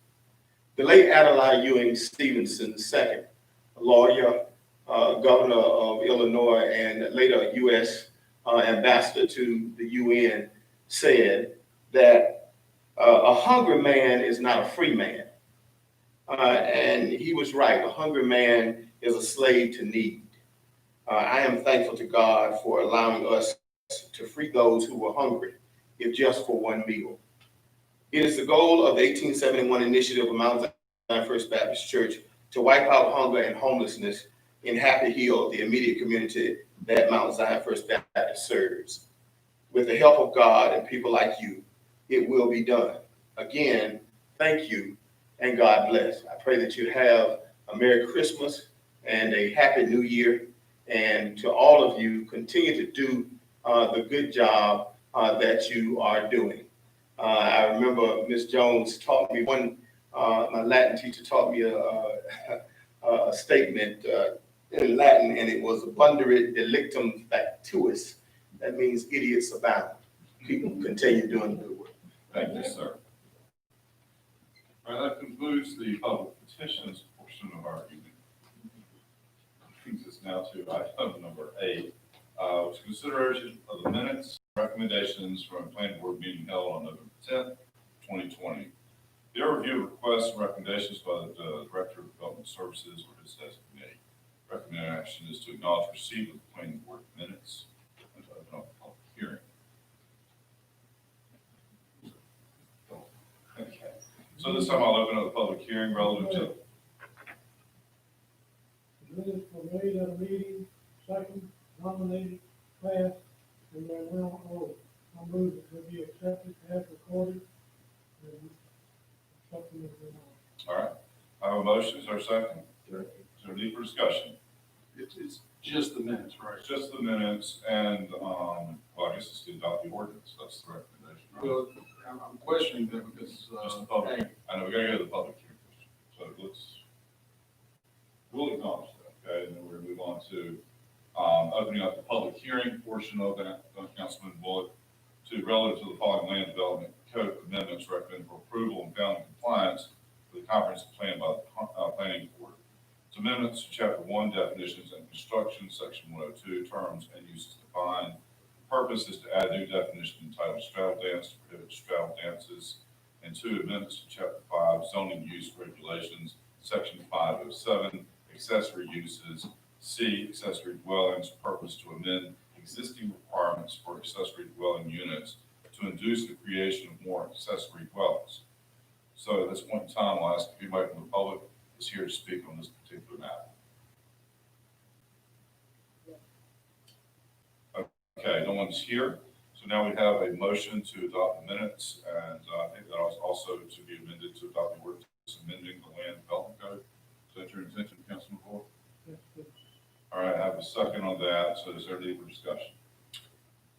The late Adlai Ewing Stevenson II, lawyer, governor of Illinois, and later U.S. ambassador to the UN, said that a hungry man is not a free man. And he was right. A hungry man is a slave to need. I am thankful to God for allowing us to free those who were hungry, if just for one meal. It is the goal of the 1871 initiative of Mount Zion First Baptist Church to wipe out hunger and homelessness in Happy Hill, the immediate community that Mount Zion First Baptist serves. With the help of God and people like you, it will be done. Again, thank you and God bless. I pray that you have a Merry Christmas and a Happy New Year. And to all of you, continue to do the good job that you are doing. I remember Ms. Jones taught me my Latin teacher taught me a statement in Latin, and it was abundurit delictum factuis. That means idiots abound. People continue doing good work. Thank you, sir. All right, that concludes the public petitions portion of our evening. Brings us now to item number 8, which is consideration of the minutes, recommendations from a planning board meeting held on November 10th, 2020. The overview of requests and recommendations by the Director of Development Services or his designee. Recommended action is to acknowledge receipt of the planning board minutes and to open up a public hearing. Okay. So this time I'll open up the public hearing relative to minutes were made at a meeting, second, nominated, passed, and they're now over. I move it to be accepted as recorded and accepted as announced. All right, I have a motion, is there a second? Is there a need for discussion? It's just the minutes, right? It's just the minutes and, well, I guess it's to adopt the ordinance, that's the recommendation, right? Well, I'm questioning that because, Just the public, I know, we gotta go to the public hearing first, so we'll acknowledge that, okay, and then we're gonna move on to, opening up the public hearing portion of that, Councilman Bullock, to relative to the following land development code amendments recommended for approval and found in compliance with the comprehensive plan by the planning board. It's amendments to chapter 1, definitions and construction, section 102, terms and uses defined. The purpose is to add new definition entitled straddle dance to prohibit straddle dances. And 2, amendments to chapter 5, zoning use regulations, section 507, accessory uses, C, accessory dwellings, purpose to amend existing requirements for accessory dwelling units to induce the creation of more accessory dwellings. So at this point in time, I'll ask if anybody from the public is here to speak on this particular matter. Okay, no one's here. So now we have a motion to adopt the minutes, and I think that was also to be amended to adopt the ordinance amending the land development code. Is that your intention, Councilman Ford? Yes, please. All right, I have a second on that, so is there any for discussion?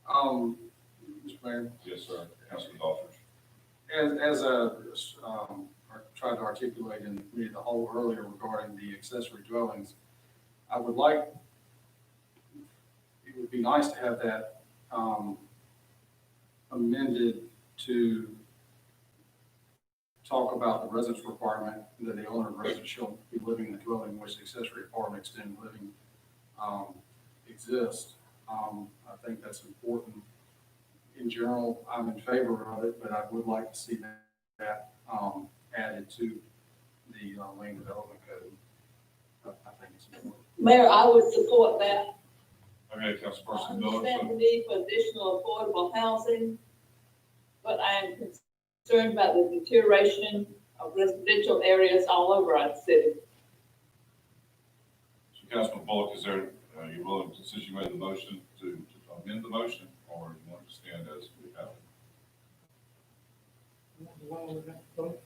Mr. Mayor, Yes, sir. Councilman Daughtry. as I tried to articulate in the committee of the whole earlier regarding the accessory dwellings, I would like, it would be nice to have that, amended to talk about the residence requirement that the owner of the residence shall be living in the dwelling in which the accessory apartment extended living, exists. I think that's important. In general, I'm in favor of it, but I would like to see that added to the land development code. I think it's important. Mayor, I would support that. Okay, I Councilperson Miller. understand the need for additional affordable housing, but I am concerned about the deterioration of residential areas all over our city. So Councilman Bullock, is there, are you willing, since you made the motion, to amend the motion, or you want to stand as we have it? Along with that vote,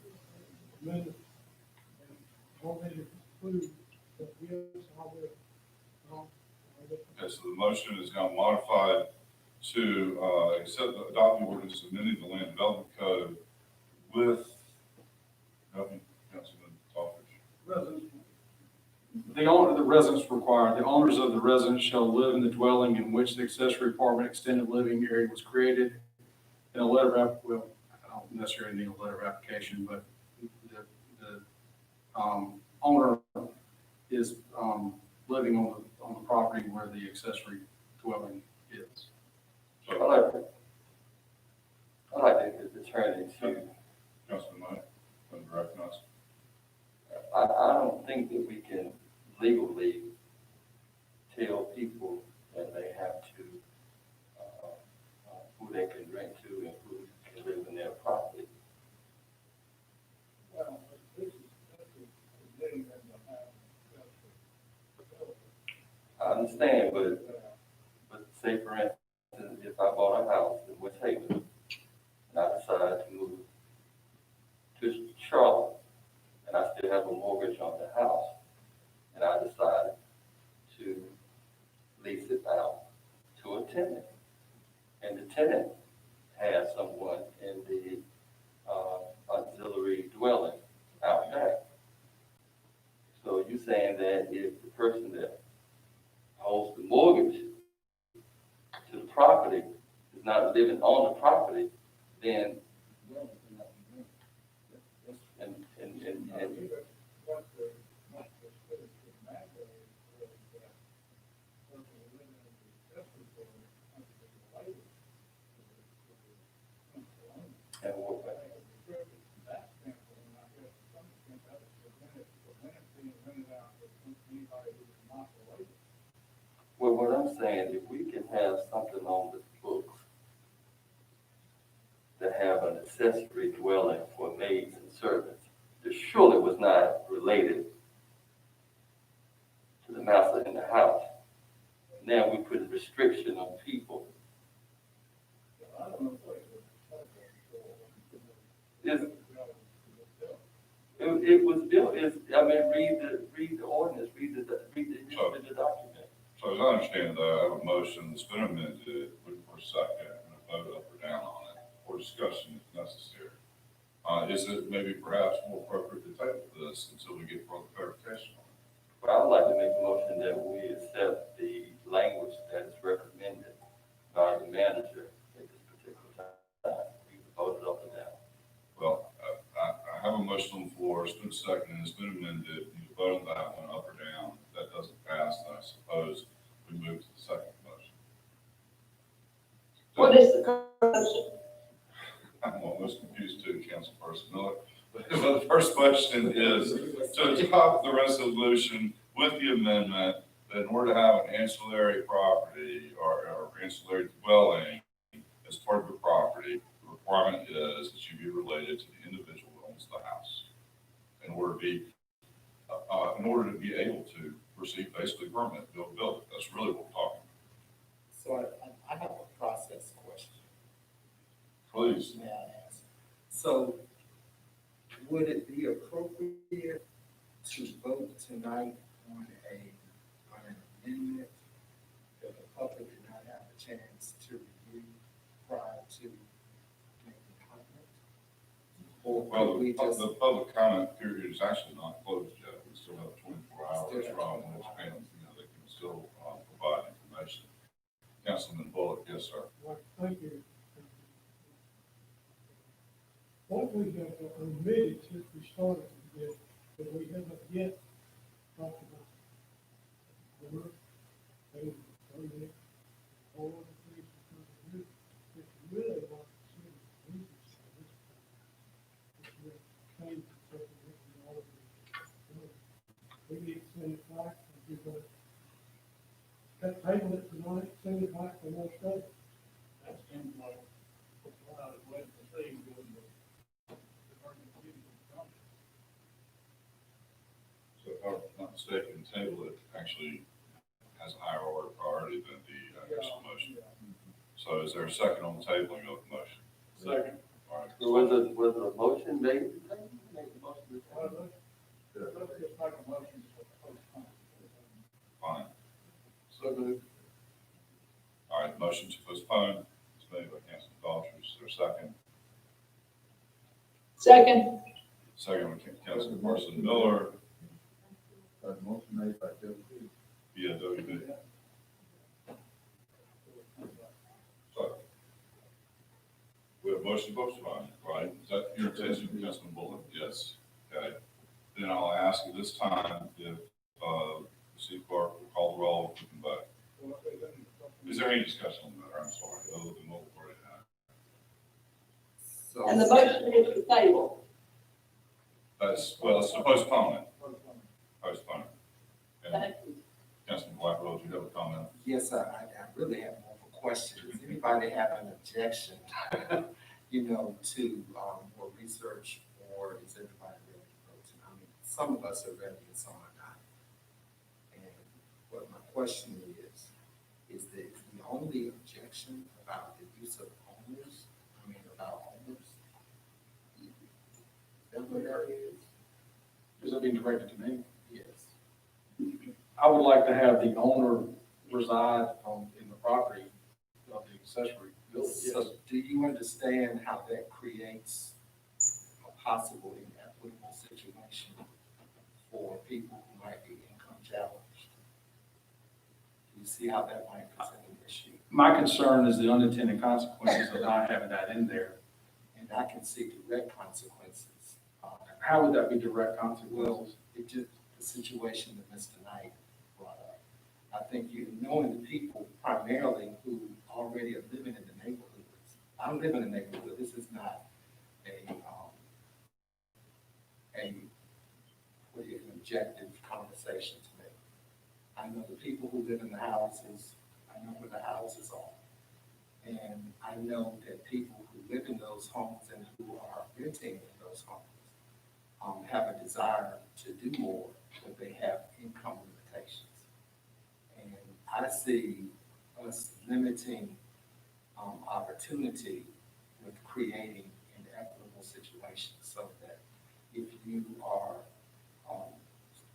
amendment, and already approved, but yes, I will. Okay, so the motion is now modified to, adopt the ordinance amending the land development code with, help me, Councilman Daughtry. The owner of the residence required, the owners of the residence shall live in the dwelling in which the accessory apartment extended living area was created. In a letter of, well, I don't necessarily need a letter of application, but the owner is, living on the property where the accessory dwelling is. I'd like the attorney to, Councilman Knight, let me recognize. I don't think that we can legally tell people that they have to, who they can rent to and who can live in their property. I understand, but say for instance, if I bought a house in West Haven and I decided to move to Charlotte and I still have a mortgage on the house and I decided to lease it out to a tenant. And the tenant has someone in the auxiliary dwelling out back. So you're saying that if the person that holds the mortgage to the property is not living on the property, then and well, what I'm saying, if we can have something on the books that have an accessory dwelling for maids and servants, that surely was not related to the master in the house. Now we put a restriction on people. It was built, I mean, read the ordinance, read the document. So as I understand that, I have a motion that's been amended, looking for a second, and a vote up or down on it, or discussion if necessary. Is it maybe perhaps more appropriate to table this until we get further clarification on it? Well, I'd like to make a motion that we accept the language that is recommended by the manager at this particular time. We can vote it up or down. Well, I have a motion on the floor, it's been seconded, it's been amended, you can vote on that one up or down. If that doesn't pass, then I suppose we move to the second motion. What is the question? I'm almost confused too, Councilperson Miller. But the first question is to adopt the resolution with the amendment that in order to have an ancillary property or ancillary dwelling as part of the property, the requirement is that you be related to the individual who owns the house in order to be able to receive basically permanent build. That's really what we're talking about. So I have a process question. Please. May I ask? So would it be appropriate to vote tonight on an Or Well, could we just, the public comment period is actually not closed yet. We still have 24 hours Still have from 24 which panels, they can still provide information. Councilman Bullock, yes, sir. Right, thank you. What we have omitted since we started this, that we haven't yet talked about. Order, payment, permit, all of the things that come to you. If you really want to see the business of this, it's really change the definition of all of it. We need to send it back, and we're going to table it tonight, send it back for more study. That seems like what I was waiting to see was the So if I'm not mistaken, table it actually has a higher order priority than the actual motion. So is there a second on the tabling of the motion? Second. All right. Was a motion made? Make the motion this time. Let's just make a motion to postpone. Fine. So moved. All right, motion to postpone is made by Councilman Daughtry. Is there a second? Second. Second by Councilman Person Miller. motion made by Joe? Yeah, WB. So, we have motion to postpone, right? Is that your intention, Councilman Bullock? Yes. Okay. Then I'll ask at this time if, the city clerk will call the roll, we can vote. Is there any discussion on that? I'm sorry, other than what we've already had. So. And the motion is to table. Well, it's to postpone it. Postpone it. And Thank you. Councilman Blackwell, do you have a comment? Yes, I really have more of a question. Does anybody have an objection, to, more research, or is everybody ready to go tonight? I mean, some of us are ready and some are not. And what my question is that the only objection about the use of owners, about owners? Is that what that is? Is it being directed to me? Yes. I would like to have the owner reside in the property of the accessory building. So do you understand how that creates a possible inequitable situation for people who might be income challenged? Do you see how that might present an issue? My concern is the unintended consequences of not having that in there. And I can see direct consequences. How would that be direct Well, consequences? it just, the situation that Mr. Knight brought up. I think knowing the people primarily who already are living in the neighborhoods. I live in a neighborhood. This is not an objective conversation to me. I know the people who live in the houses. I know where the houses are. And I know that people who live in those homes and who are renting in those homes have a desire to do more, but they have income limitations. And I see us limiting opportunity with creating inequitable situations so that if you are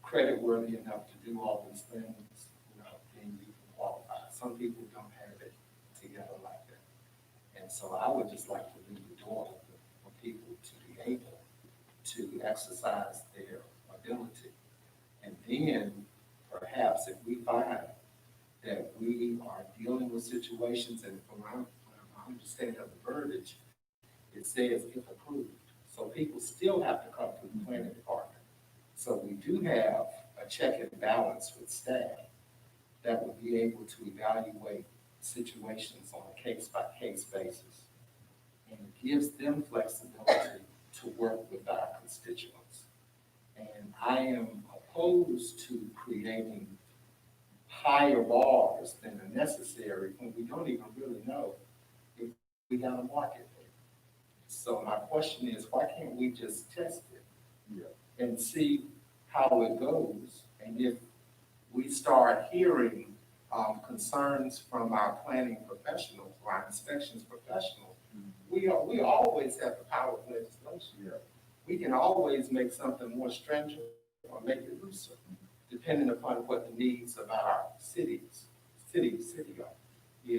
creditworthy enough to do all these things, then you can qualify. Some people don't have it together like that. And so I would just like to leave the door open for people to be able to exercise their ability. And then perhaps if we find that we are dealing with situations, and from my understanding of the verbiage, it says if approved. So people still have to come through the planning department. So we do have a check and balance with staff that will be able to evaluate situations on a case-by-case basis. And it gives them flexibility to work with our constituents. And I am opposed to creating higher bars than are necessary when we don't even really know if we got a market there. So my question is, why can't we just test it and see how it goes? And if we start hearing concerns from our planning professionals, or our inspections professionals, we always have the power of legislation. We can always make something more stringent or make it looser, depending upon what the needs of our city is, or the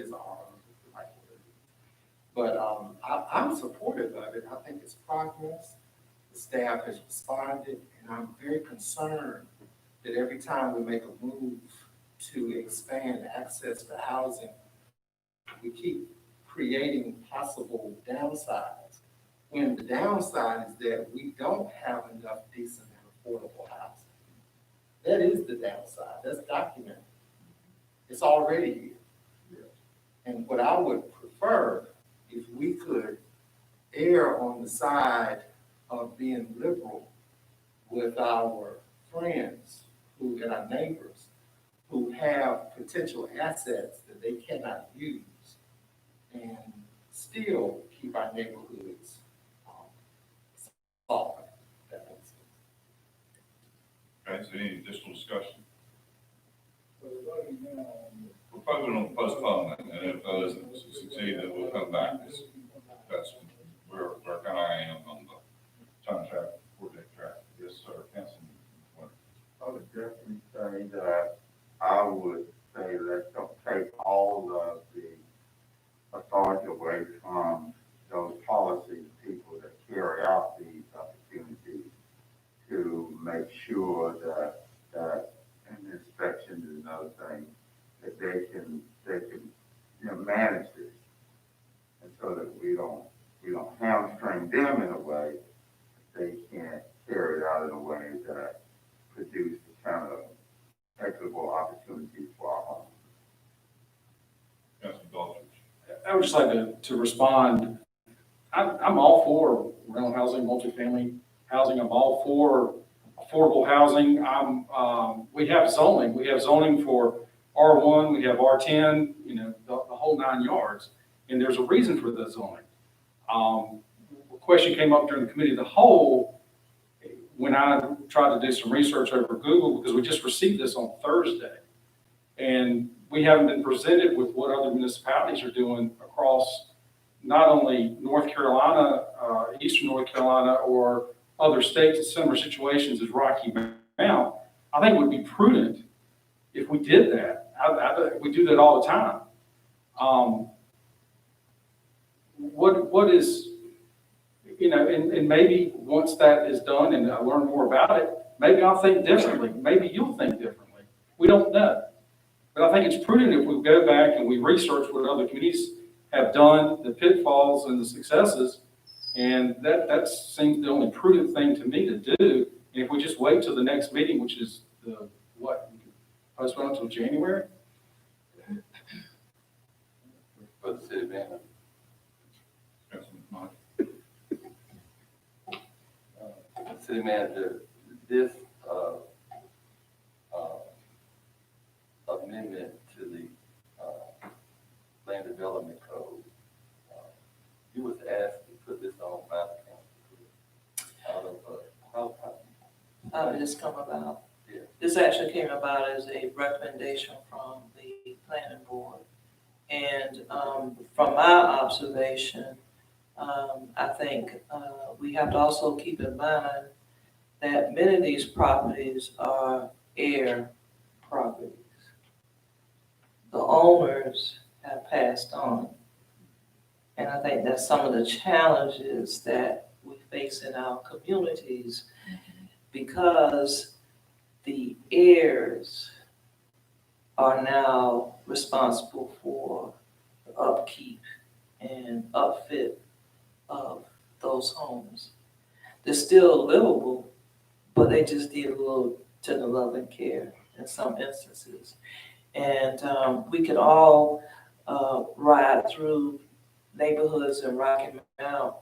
right word. But I'm supportive of it. I think it's progress. staff has responded, and I'm very concerned that every time we make a move to expand access to housing, we keep creating possible downsides. When the downside is that we don't have enough decent and affordable housing. That is the downside, that's documented. It's already here. And what I would prefer, if we could err on the side of being liberal with our friends who, and our neighbors, who have potential assets that they cannot use, and still keep our neighborhoods solid. That makes sense. Okay, so any additional discussion? We're voting on postponement, and if that doesn't succeed, then we'll come back. That's where kind of I am on the time track, 4-day track. Yes, sir, Councilman. I would definitely say that I would say let's don't take all of the authority away from those policy people that carry out these opportunities to make sure that an inspection is another thing, that they can manage this. And so that we don't hamstring them in a way that they can't carry it out in a way that produce the kind of equitable opportunities for our homes. Councilman Daughtry. I would just like to respond. I'm all for rental housing, multifamily housing. I'm all for affordable housing. We have zoning. We have zoning for R1. We have R10. The whole 9 yards. And there's a reason for the zoning. A question came up during the committee of the whole when I tried to do some research over Google, because we just received this on Thursday, and we haven't been presented with what other municipalities are doing across not only North Carolina, Eastern North Carolina, or other states in similar situations as Rocky Mount. I think it would be prudent if we did that. We do that all the time. What is, and maybe once that is done and I learn more about it, maybe I'll think differently. Maybe you'll think differently. We don't know. But I think it's prudent if we go back and we research what other communities have done, the pitfalls and the successes, and that seems the only prudent thing to me to do. And if we just wait till the next meeting, which is postpone until January? For the city manager. Councilman Mike. City manager, this amendment to the land development code, you was asked to put this on by the council. How did this come about? Yeah. This actually came about as a recommendation from the planning board. And from my observation, I think we have to also keep in mind that many of these properties are heir properties. The owners have passed on. And I think that's some of the challenges that we face in our communities, because the heirs are now responsible for the upkeep and upfit of those homes. They're still livable, but they just need a little tender love and care in some instances. And we could all ride through neighborhoods in Rocky Mount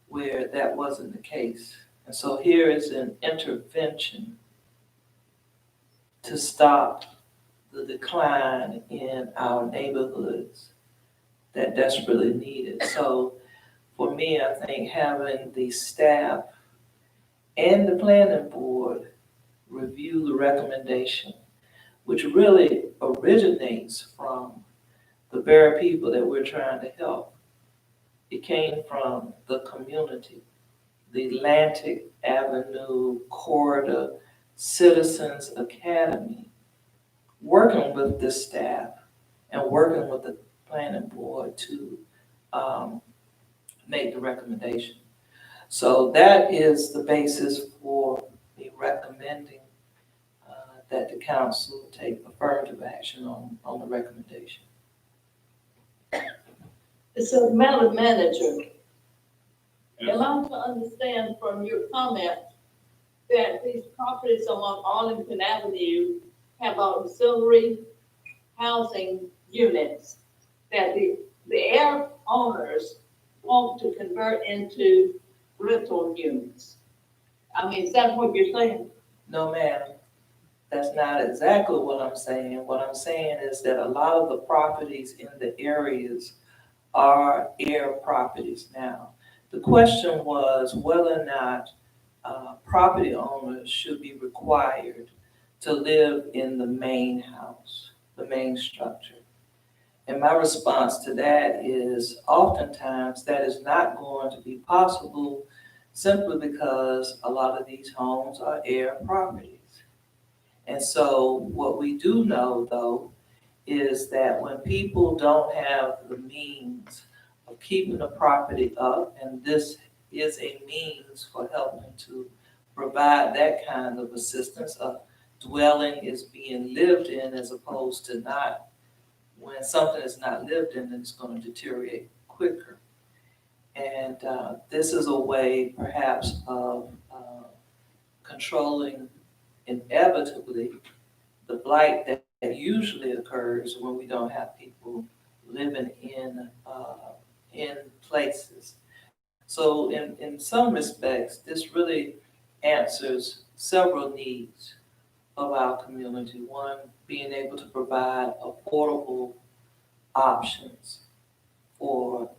where that wasn't the case. And so here is an intervention to stop the decline in our neighborhoods that desperately need it. So for me, I think having the staff and the planning board review the recommendation, which really originates from the very people that we're trying to help. It came from the community, the Atlantic Avenue Corridor Citizens Academy, working with the staff and working with the planning board to make the recommendation. So that is the basis for me recommending that the council take affirmative action on the recommendation. So, Madam Manager, Yes. am I to understand from your comment that these properties along Arlington Avenue have auxiliary housing units that the air owners want to convert into rental units? I mean, is that what you're saying? No, ma'am, that's not exactly what I'm saying. What I'm saying is that a lot of the properties in the areas are air properties now. The question was whether or not property owners should be required to live in the main house, the main structure. And my response to that is oftentimes that is not going to be possible simply because a lot of these homes are air properties. And so what we do know though is that when people don't have the means of keeping the property up, and this is a means for helping to provide that kind of assistance, a dwelling is being lived in as opposed to not. When something is not lived in, then it's going to deteriorate quicker. And this is a way perhaps of controlling inevitably the blight that usually occurs when we don't have people living in places. So in some respects, this really answers several needs of our community. One, being able to provide affordable options for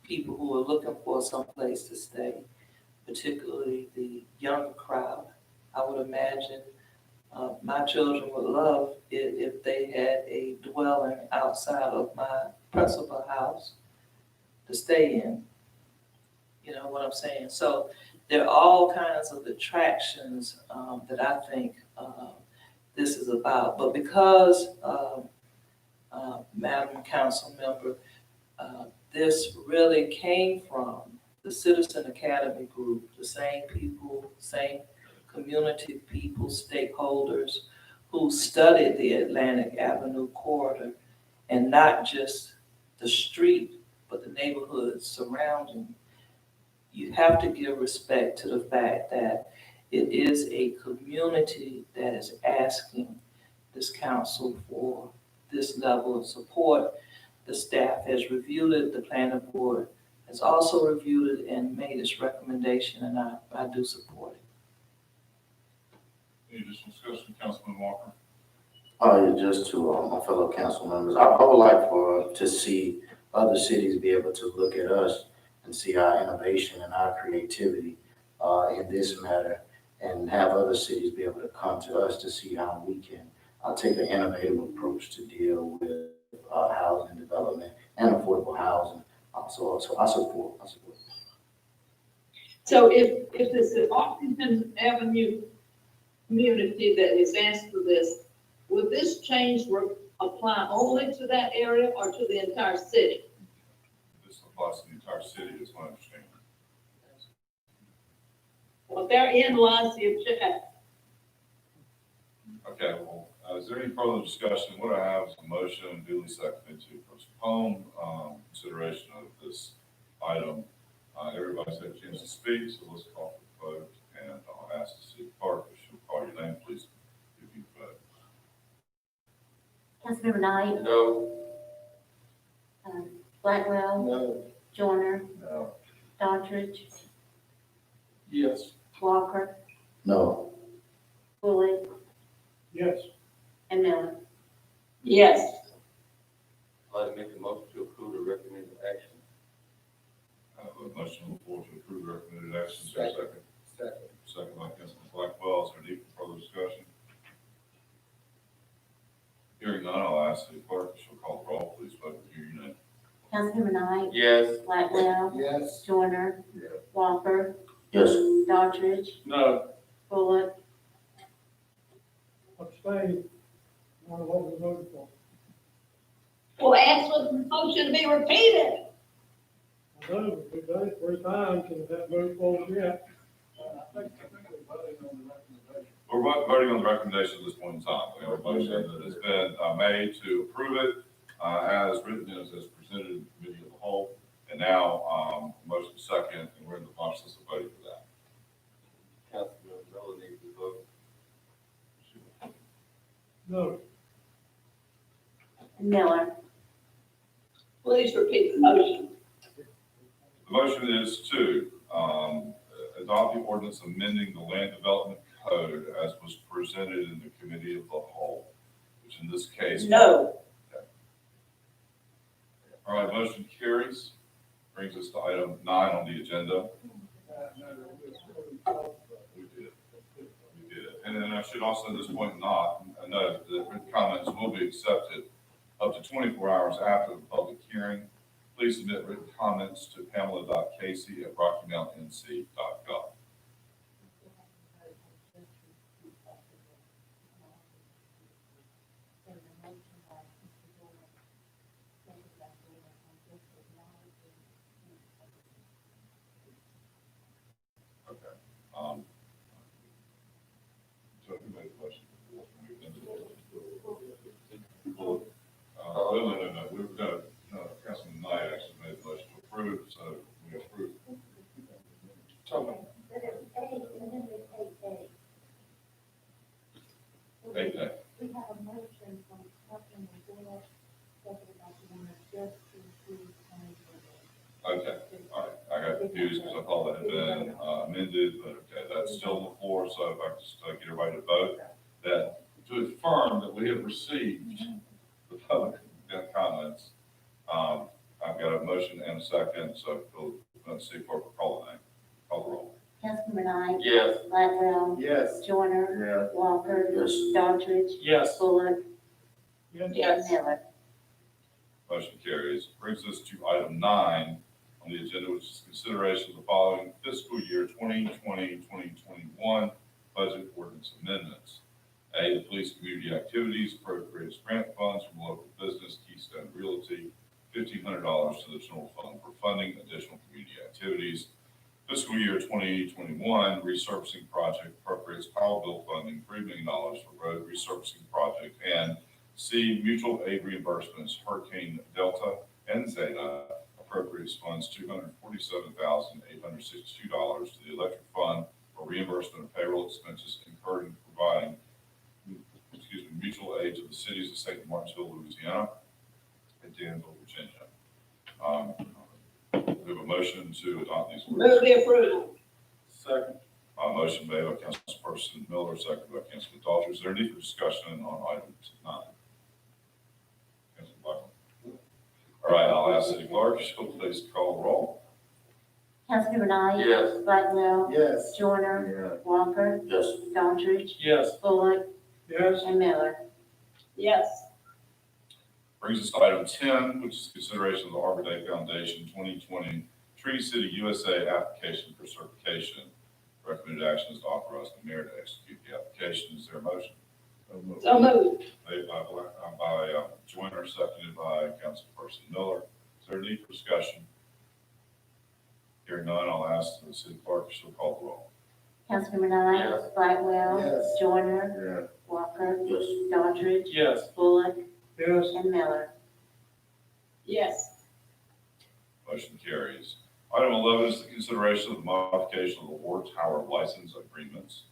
people who are looking for some place to stay, particularly the younger crowd. I would imagine my children would love it if they had a dwelling outside of my principal house to stay in. You know what I'm saying? So there are all kinds of attractions that I think this is about. But because, Madam Council Member, this really came from the Citizen Academy group, the same people, same community people, stakeholders who studied the Atlantic Avenue corridor, and not just the street, but the neighborhoods surrounding. You have to give respect to the fact that it is a community that is asking this council for this level of support. The staff has reviewed it, the planning board has also reviewed it and made its recommendation, and I do support it. Any additional discussion, Councilman Walker? Just to my fellow council members, I would like to see other cities be able to look at us and see our innovation and our creativity in this matter, and have other cities be able to come to us to see how we can take an innovative approach to deal with housing development and affordable housing. So I support. So if it's the Arlington Avenue community that is asked for this, would this change apply only to that area or to the entire city? This applies to the entire city, is my understanding. Well, therein lies the objection. Okay, well, is there any further discussion? What I have is a motion duly seconded to postpone consideration of this item. Everybody's had a chance to speak, so let's call for the vote, and I'll ask the city clerk if she'll call your name, please give you the vote. Councilmember Knight, No. Blackwell, No. Joyner, No. Doddridge, Yes. Walker, No. Bullock, Yes. and Miller. Yes. I'd like to make a motion to approve the recommended action. I have a motion on the floor to approve the recommended action. Is there a second? Second. Second by Councilman Blackwell. Is there any further discussion? Hearing none, I'll ask the clerk if she'll call the roll. Please vote with your name. Councilmember Knight, Yes. Blackwell, Yes. Joyner, Yes. Walker, Yes. Doddridge, No. Bullock, Abstain. I don't know what we voted for. Well, ask for the motion to be repeated. No, we've done it 3 times and that vote falls yet. I think we're voting on the recommendation. We're voting on the recommendation at this point in time. We have a motion that has been made to approve it as written, as presented in the committee of the whole. And now, motion second, and we're in the process of voting for that. Councilman Miller needs to vote. No, Miller, Please repeat the motion. The motion is to adopt the ordinance amending the land development code as was presented in the committee of the whole, which in this case. No. All right, motion carries. Brings us to item 9 on the agenda. We did. And then I should also at this point note that written comments will be accepted up to 24 hours after the public hearing. Please submit written comments to pamela.casey@rockymountnc.gov. Okay. So who made the motion? No. We were gonna, Councilman Knight actually made the motion to approve, so we approve. Eight A. we have a motion from Councilman Moore, seconded by Warner, just to approve Okay, all right, I got confused because I thought that had been amended, but okay, that's still on the floor, so if I could just get everybody to vote, that to affirm that we have received the public comments. I've got a motion and a second, so let's see if we'll call the name, call the roll. Councilman Knight, Yes. Blackwell, Yes. Joyner, Yeah. Walker, Yes. Daughtry, Yes. Bullock, Yes. Miller. Motion carries. Brings us to item 9 on the agenda, which is consideration of the following fiscal year 2020-2021 budget ordinance amendments. A, the police community activities appropriates grant funds from local business Keystone Realty, $1,500 to the general fund for funding additional community activities. Fiscal year 2021 resurfacing project appropriates Powell bill funding, $3 million for road resurfacing project. And C, mutual aid reimbursements, Hurricane Delta and Zeta appropriates funds $247,862 to the electric fund for reimbursement of payroll expenses incurred in providing mutual aid to the cities of St. Martinsville, Louisiana, and Danville, Virginia. We have a motion to adopt these. Move the approval. Second. Motion made by Councilperson Miller, seconded by Councilman Daughtry. Is there any for discussion on item 9? Councilman Blackwell. All right, I'll ask City Clerk, she'll please call the roll. Councilman Knight, Yes. Blackwell, Yes. Joyner, Walker, Yes. Daughtry, Yes. Bullock, yes, and Miller. Yes. Brings us to item 10, which is consideration of the Arbor Day Foundation 2020 Tree City USA application for certification. Recommended action is to authorize the mayor to execute the application. Is there a motion? So moved. Made by Joyner, seconded by Councilperson Miller. Is there any discussion? Hearing none, I'll ask the city clerk if she'll call the roll. Councilman Knight, Yes. Blackwell, Yes. Joyner, Yeah. Walker, Yes. Daughtry, Yes. Bullock, yes, and Miller. Yes. Motion carries. Item 11 is the consideration of the modification of the Ward Tower license agreements.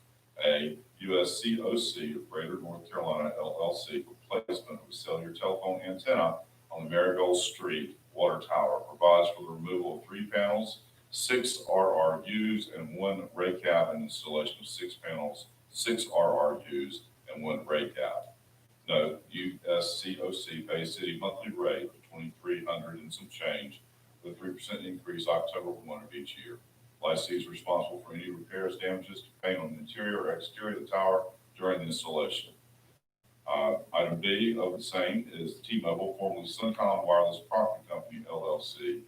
A, USCOC of Greater North Carolina LLC for placement of a cellular telephone antenna on the Marigold Street Water Tower provides for the removal of 3 panels, 6 RRUs, and 1 ray cap, and installation of 6 panels, 6 RRUs, and 1 ray cap. Note, USCOC pays city monthly rate of $2,300 and some change, with a 3% increase October 1 of each year. Licensee is responsible for any repairs, damages to paint on the interior or exterior of the tower during the installation. Item B of the same is T-Mobile, formerly Suncom Wireless Property Company, LLC,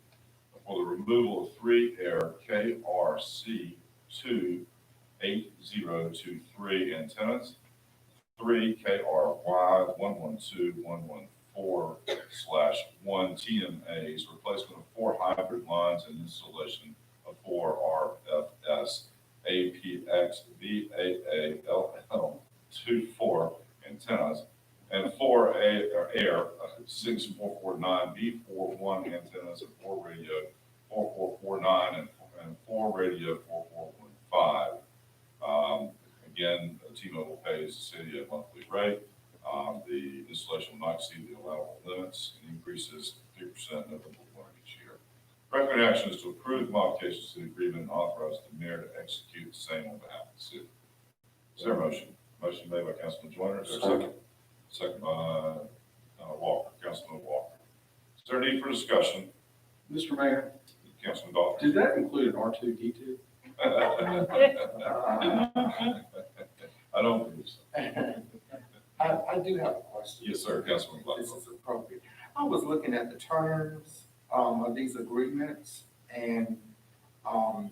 for the removal of 3 Air KRC28023 antennas, 3 KRY112114/1 TMAs, replacement of 4 hybrid lines designs and installation of 4 RFS APX VAALL 24 antennas and 4 Air 6449 B41 antennas and 4 radio 4449 and 4 radio 4415. Again, T-Mobile pays the city a monthly rate. The installation will not exceed the allowable limits and increases 3% November 1 each year. Recommended action is to approve the modifications to the agreement and authorize the mayor to execute the same on behalf of the city. Is there a motion? Motion made by Councilman Joyner. Is there a second? Second by Walker, Councilman Walker. Is there a need for discussion? Mr. Mayor, Councilman Dahl. did that include an R2D2? I don't believe so. I do have a question. Yes, sir, Councilman This Blackwell. is appropriate. I was looking at the terms, of these agreements, and,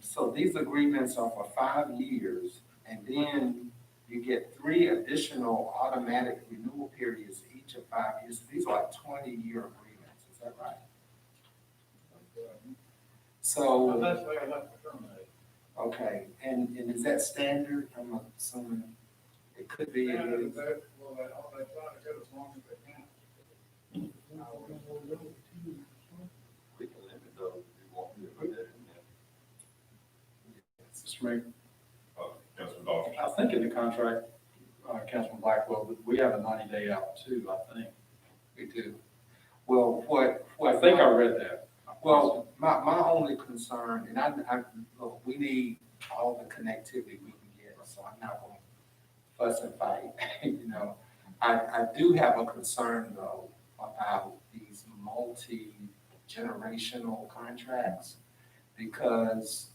so these agreements are for 5 years, and then you get 3 additional automatic renewal periods each of 5 years. These are like 20-year agreements, is that right? So. That's why I left the terminate. Okay, and is that standard? I'm assuming it could be. Well, they try to go as long as they can. We can limit those if we want to put that in there. Mr. Mayor, Councilman Dahl. I think in the contract, Councilman Blackwell, that we have a 90-day out too, I think. We do. Well, I think I read that. Well, my only concern, and look, we need all the connectivity we can get, so I'm not gonna fuss and fight, you know. I do have a concern though about these multi-generational contracts because,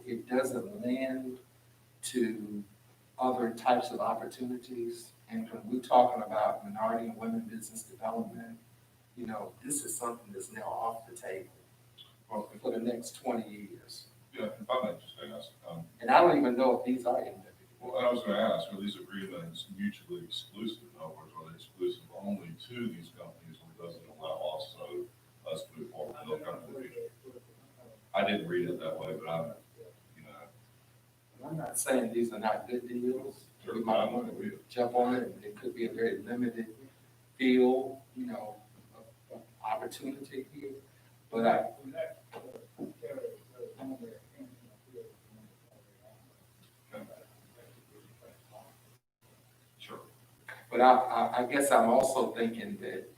it doesn't lend to other types of opportunities. And when we're talking about minority and women business development, you know, this is something that's now off the table for the next 20 years. Yeah, if I might just ask, And I don't even know if these are individual. well, I was gonna ask, are these agreements mutually exclusive? In other words, are they exclusive only to these companies, or does it allow also us to move forward with other companies? I didn't read it that way, but I'm, you know. And I'm not saying these are not good deals. Sure, We might I'm want with to you. jump on it. It could be a very limited field, you know, of opportunity here. But Sure. But I guess I'm also thinking that,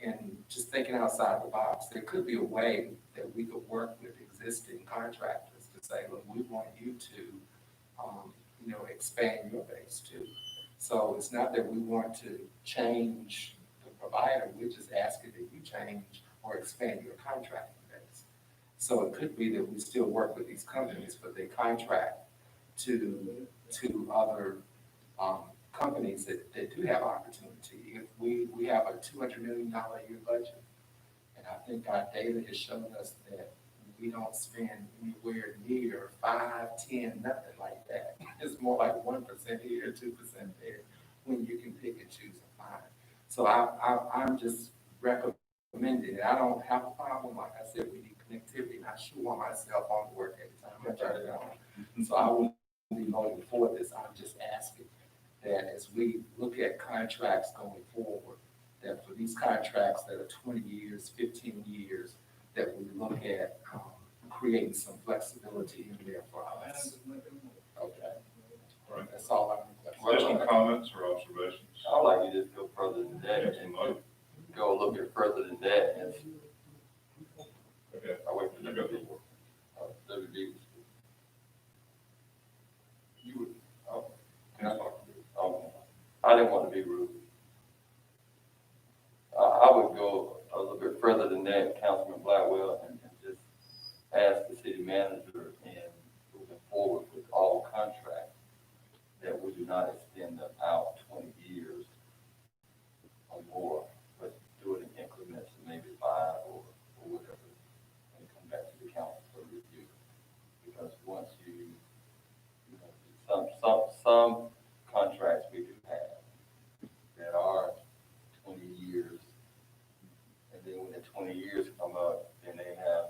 and just thinking outside the box, there could be a way that we could work with existing contractors to say, look, we want you to, you know, expand your base too. So it's not that we want to change the provider, we're just asking that you change or expand your contracting base. So it could be that we still work with these companies, but they contract to other, companies that do have opportunity. If we have a $200 million a year budget, and I think our data has shown us that we don't spend anywhere near 5, 10, nothing like that. It's more like 1% here, 2% there, when you can pick and choose and find. So I'm just recommending it. I don't have a problem. Like I said, we need connectivity. I sure want my cell phone to work every time I turn it on. So I wouldn't be voting for this. I'm just asking that as we look at contracts going forward, that for these contracts that are 20 years, 15 years, that we look at creating some flexibility in there for us. Okay. All right. That's all I'm requesting. Additional comments or observations? I'd like you to just go further than that and go a little bit further than that and Okay. I wait for You go. WB. You would, I didn't want to be rude. I would go a little bit further than that, Councilman Blackwell, and just ask the city manager and moving forward with all contracts that we do not extend them out 20 years or more, but do it in increments of maybe 5 or whatever, and come back to the council for review. Because once you know, some contracts we do have that are 20 years, and then when the 20 years come up, then they have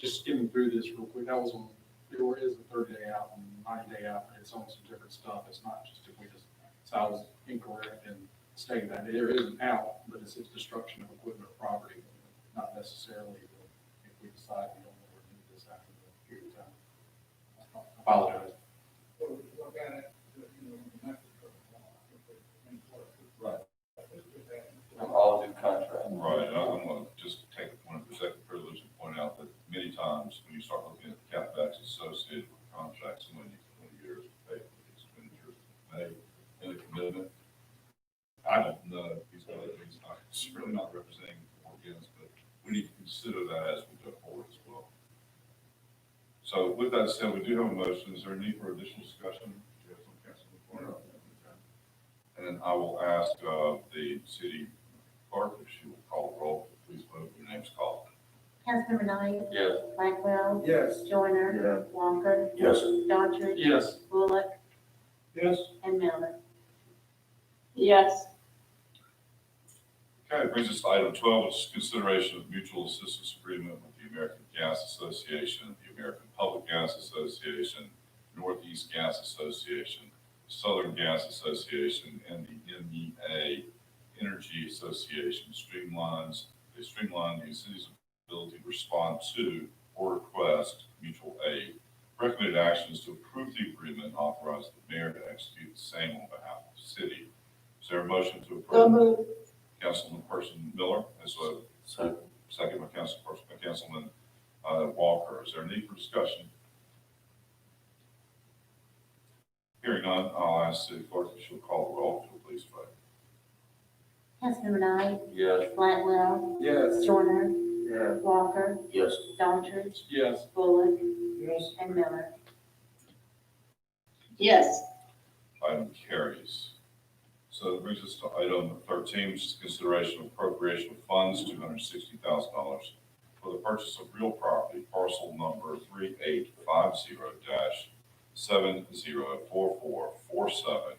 just skimming through this real quick, that was on, there is a 30-day out and 90-day out, but it's on some different stuff. It's not just if we just, so I was incorrect in stating that. There is an out, but it's destruction of equipment or property, not necessarily if we decide we don't want to do this after the period of time. I apologize. All due contract. Right, and I'm gonna just take one of the second privilege and point out that many times when you start looking at the CapEx associated with contracts, when years to pay for the expenditures made in a commitment, I don't know, he's not, it's really not representing or against, but we need to consider that as we go forward as well. So with that said, we do have a motion. Is there a need for additional discussion? Do you have some council report? And then I will ask, the city clerk, if she will call the roll, please vote, your name's called. Councilmember Knight, Yes. Blackwell, Yes. Joyner, Walker, Yes. Daughtry, Yes. Bullock, Yes. and Miller. Yes. Okay, it brings us to item 12, which is consideration of mutual assistance agreement with the American Gas Association, the American Public Gas Association, Northeast Gas Association, Southern Gas Association, and the MEA Energy Association they streamline the city's ability to respond to or request mutual aid. Recommended action is to approve the agreement and authorize the mayor to execute the same on behalf of the city. Is there a motion to approve? So moved. Councilman Miller, as a So, second by Councilman Walker. Is there a need for discussion? Hearing none, I'll ask city clerk if she'll call the roll, if you'll please vote. Councilmember Knight, Yes. Blackwell, Yes. Joyner, Yes. Walker, yes. Daughtry, Yes. Bullock, Yes. and Miller. Yes. Item carries. So that brings us to item 13, which is consideration of appropriation of funds, $260,000 for the purchase of real property, parcel number 3850-704447,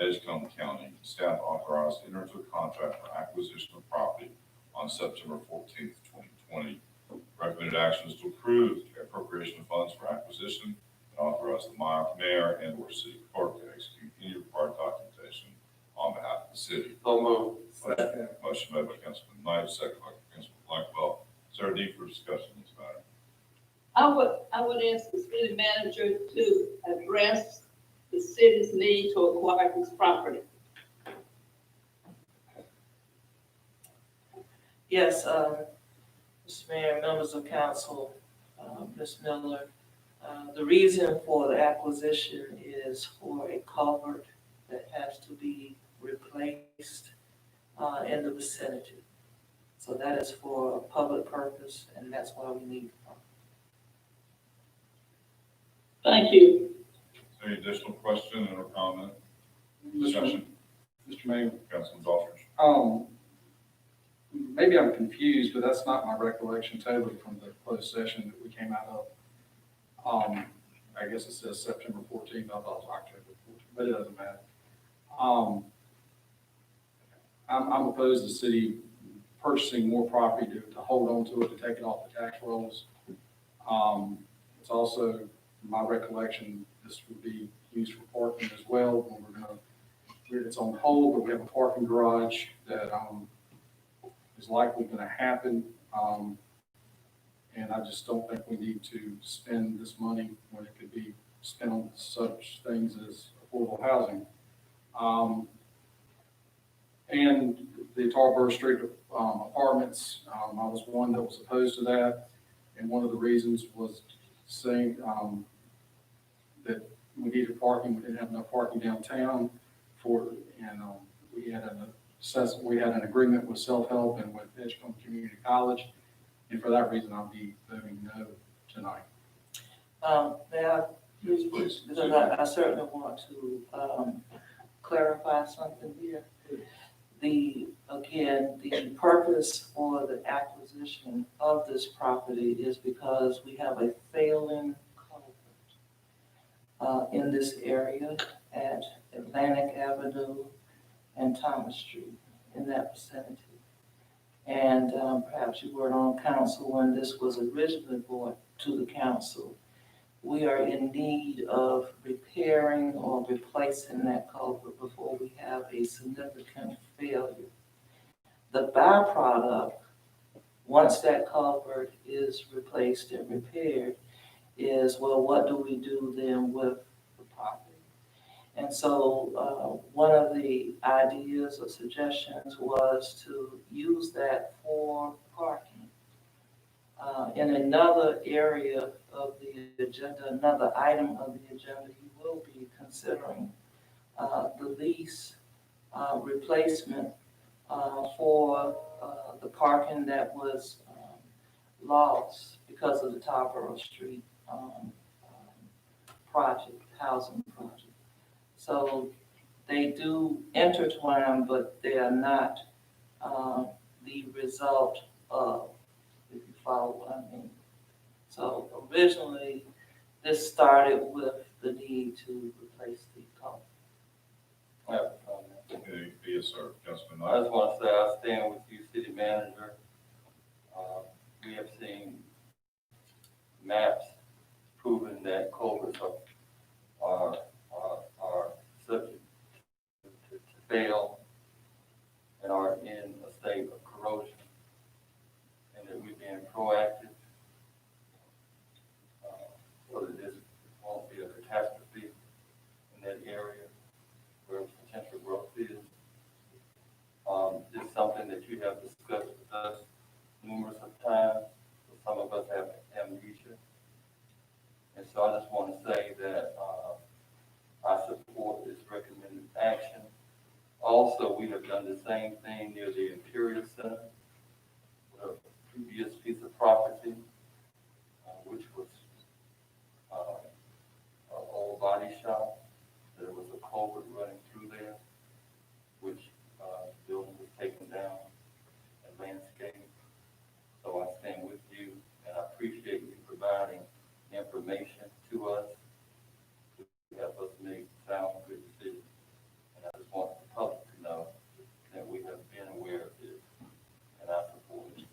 Edgecombe County. Staff authorized to enter into a contract for acquisition of property on September 14th, 2020. Recommended action is to approve the appropriation of funds for acquisition and authorize the mayor and or city clerk to execute any required documentation on behalf of the city. So moved. Motion made by Councilman Knight, second by Councilman Blackwell. Is there a need for discussion on this matter? I would ask the city manager to address the city's need to acquire this property. Yes, Mr. Mayor, members of council, Ms. Miller, the reason for the acquisition is for a culvert that has to be replaced in the vicinity. So that is for a public purpose, and that's why we need the property. Thank you. Is there any additional question or comment? Mr. Discussion, Mayor, Councilman Daughtry. maybe I'm confused, but that's not my recollection totally from the closed session that we came out of. I guess it says September 14th, I thought it was October 14th, but it doesn't matter. I'm opposed to the city purchasing more property to hold on to it, to take it off the tax rolls. It's also my recollection, this would be used for parking as well, when it's on hold, but we have a parking garage that, is likely gonna happen. And I just don't think we need to spend this money when it could be spent on such things as affordable housing. And the Tarboro Street apartments, I was one that was opposed to that. And one of the reasons was saying that we needed parking, we didn't have enough parking downtown we had an agreement with Self-Help and with Edgecombe Community College. And for that reason, I'll be voting no tonight. May I, Please. because I certainly want to clarify something here. The purpose for the acquisition of this property is because we have a failing culvert in this area at Atlantic Avenue and Thomas Street, in that vicinity. And perhaps you weren't on council when this was originally brought to the council. We are in need of repairing or replacing that culvert before we have a significant failure. The byproduct, once that culvert is replaced and repaired, is, well, what do we do then with the property? And so one of the ideas or suggestions was to use that for parking. In another area of the agenda, another item of the agenda, you will be considering the lease replacement for the parking that was lost because of the Tarboro Street project, housing project. So they do intertwine, but they are not the result of, if you follow what I mean. So originally, this started with the need to replace the culvert. I have a comment. Yes, sir, Councilman I Knight. just want to say I stand with you, city manager. We have seen maps proving that culverts are subject to fail and are in a state of corrosion, and that we're being proactive so that this won't be a catastrophe in that area where potential growth is. This is something that you have discussed with us numerous of times. Some of us have amnesia. And so I just want to say that I support this recommended action. Also, we have done the same thing near the Imperial Center, with a previous piece of property, which was an old body shop. There was a culvert running through there, which the building was taken down and landscaped. So I stand with you, and I appreciate you providing information to us to help us make sound, good decisions. And I just want the public to know that we have been aware of this, and I support it.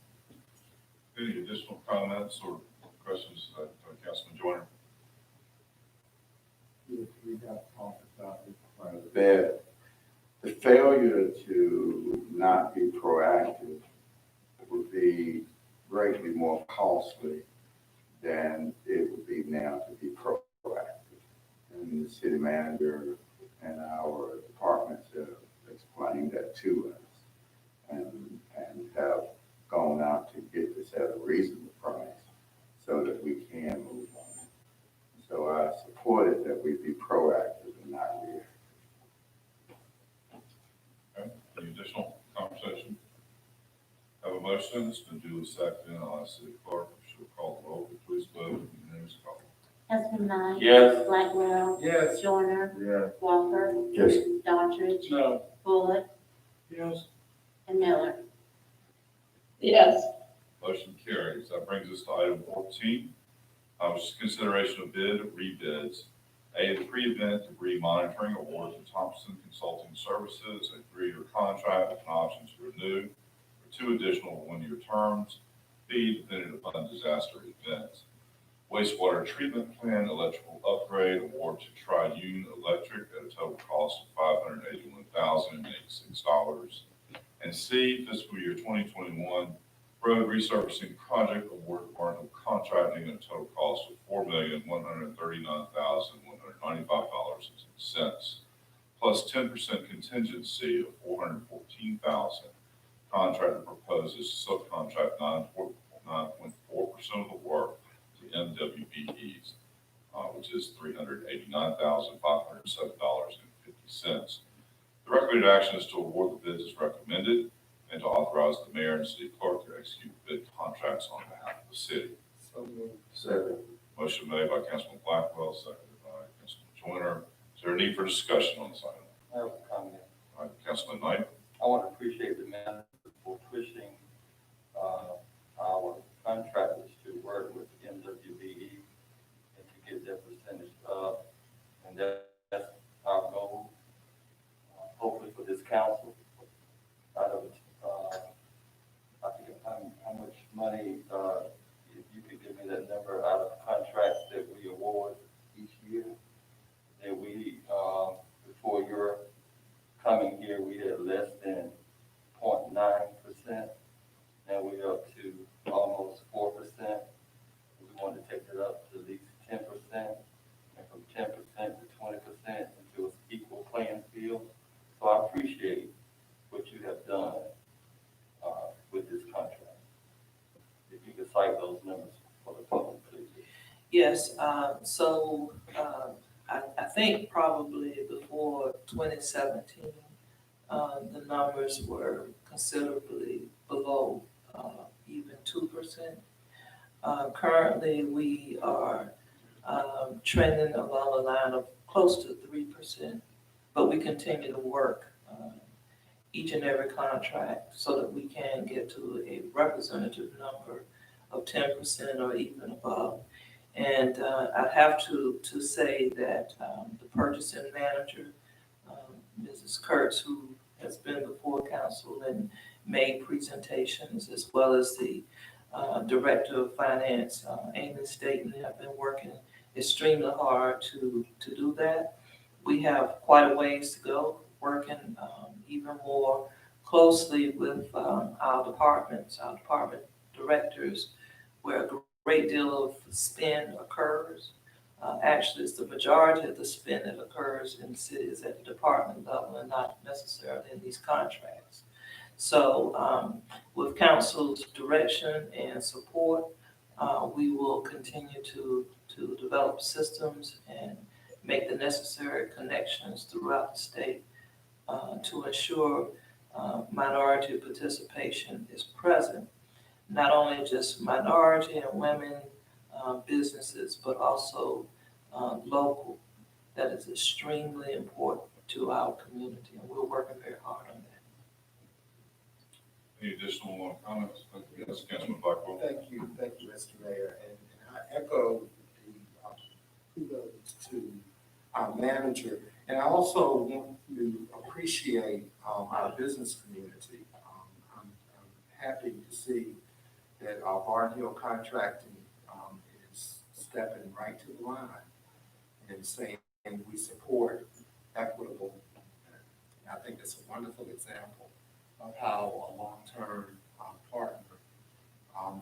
Any additional comments or questions, Councilman Joyner? We got talked about it quite a bit. The failure to not be proactive would be greatly more costly than it would be now to be proactive. And the city manager and our departments have explained that to us and have gone out to get this at a reasonable price so that we can move on. So I support it that we be proactive and not reactive. Okay, any additional conversation? Have a motion, it's been duly seconded. I'll ask City Clerk if she'll call the roll. Please vote. Unanimous call. Councilman Knight? Yes. Blackwell? Yes. Joyner? Yes. Walker? Yes. Doddridge? No. Bullock? Yes. And Miller? Yes. Motion carries. That brings us to item 14, which is consideration of bid rebids. A, the pre-event debris monitoring award to Thompson Consulting Services, a 3-year contract with an option to renew for 2 additional 1-year terms. B, definitive fund disaster events. Wastewater treatment plant electrical upgrade award to Tri-Union Electric at a total cost of $581,086. And C, fiscal year 2021 road resurfacing project award department contracting at a total cost of $4,139,195.06, plus 10% contingency of $414,000. Contractor proposes to subcontract 9.4% of the work to MWBEs, which is $389,507.50. The recommended action is to award the bids as recommended and to authorize the mayor and city clerk to execute bid contracts on behalf of the city. So moved. Second. Motion made by Councilman Blackwell, seconded by Councilman Joyner. Is there a need for discussion on this item? I have a comment. All right, Councilman Knight. I want to appreciate the manager for pushing our contractors to work with MWBE and to get their percentage up. And that's our goal, it up to at least 10%, and from 10% to 20% until it's equal playing field. So I appreciate what you have done with this contract. If you could cite those numbers for the public, please. Yes, I think probably before 2017, the numbers were considerably below even 2%. Currently, we are trending along the line of close to 3%, but we continue to work each and every contract so that we can get to a representative number of 10% or even above. And I have to say that the purchasing manager, Mrs. Kurtz, who has been before council and made presentations, as well as the Director of Finance, Amy Staten, have been working extremely hard to do that. We have quite a ways to go, working even more closely with our department directors, where a great deal of spend occurs. Actually, it's the majority of the spend that occurs in cities at the department level and not necessarily in these contracts. So with council's direction and support, we will continue to develop systems and make the necessary connections throughout the state to ensure minority participation is present. Not only just minority and women businesses, but also local. That is extremely important to our community, and we're working very hard on that. Any additional comments? Yes, Councilman Blackwell. Thank you, Mr. Mayor, and I echo the kudos to our manager, and I also want to appreciate our business community. I'm happy to see that our Barn Hill Contracting is stepping right to the line and saying we support equitable. I think it's a wonderful example of how a long-term partner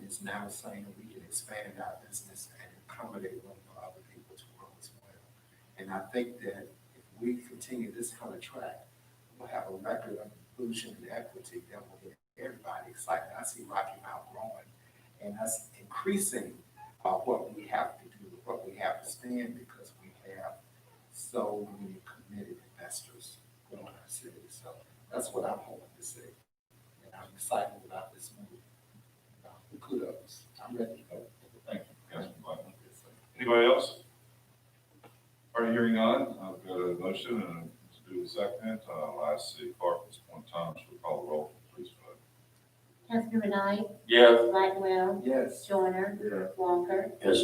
is now saying that we can expand our business and accommodate room for other people to grow as well. And I think that if we continue this kind of track, we'll have a record of inclusion and equity that will get everybody excited. I see Rocky Mount growing, and that's increasing what we have to do, what we have to stand, because we have so many committed investors in our city. So that's what I'm hoping to see. And I'm excited about this move. Kudos. I'm ready to go. Thank you, Councilman Blackman. Anybody else? Are you hearing none? I've got a motion and to do the second. I'll ask City Clerk at this point in time to call the roll, please vote. Councilmember Knight, Yes. Blackwell, Yes. Joyner, Yeah. Walker, Yes.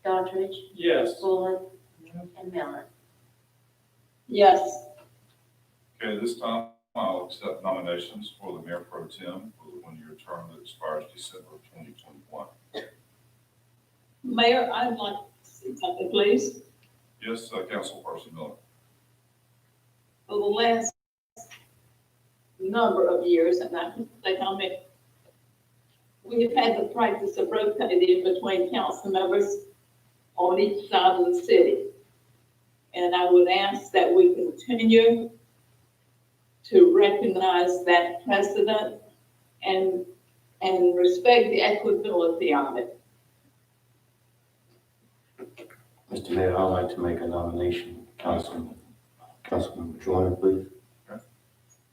Daughtridge, Yes. Bullock, and Miller. Yes. Okay, this time I'll accept nominations for the Mayor Pro Tem for the one-year term that expires December of 2021. Mayor, I'd like to say something, please. Yes, Councilperson Miller. For the last number of years, and I can say how many, we have had the practice of rotating between council members on each side of the city. And I would ask that we continue to recognize that precedent and respect the equitability of it. Mr. Mayor, I'd like to make a nomination. Councilman Joyner, please.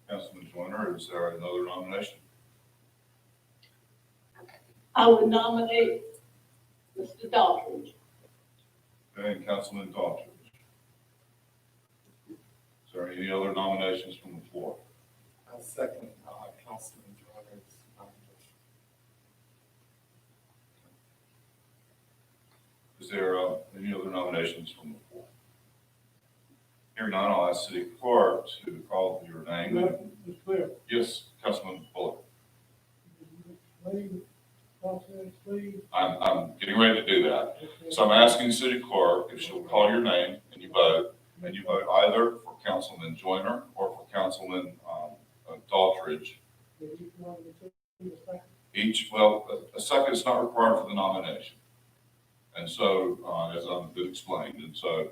Councilman Joyner, is there another nomination? I would nominate Mr. Daughtridge. Okay, and Councilman Daughtridge. Is there any other nominations from the floor? I'll second Councilman Joyner's nomination. Is there any other nominations from the floor? Hearing none, I'll ask City Clerk to call your name. It's clear. Yes, Councilman Bullock. Please, process, please. I'm getting ready to do that. So I'm asking City Clerk if she'll call your name and you vote either for Councilman Joyner or for Councilman Daughtridge. Each, well, a second is not required for the nomination. And so, as I've been explained, and so,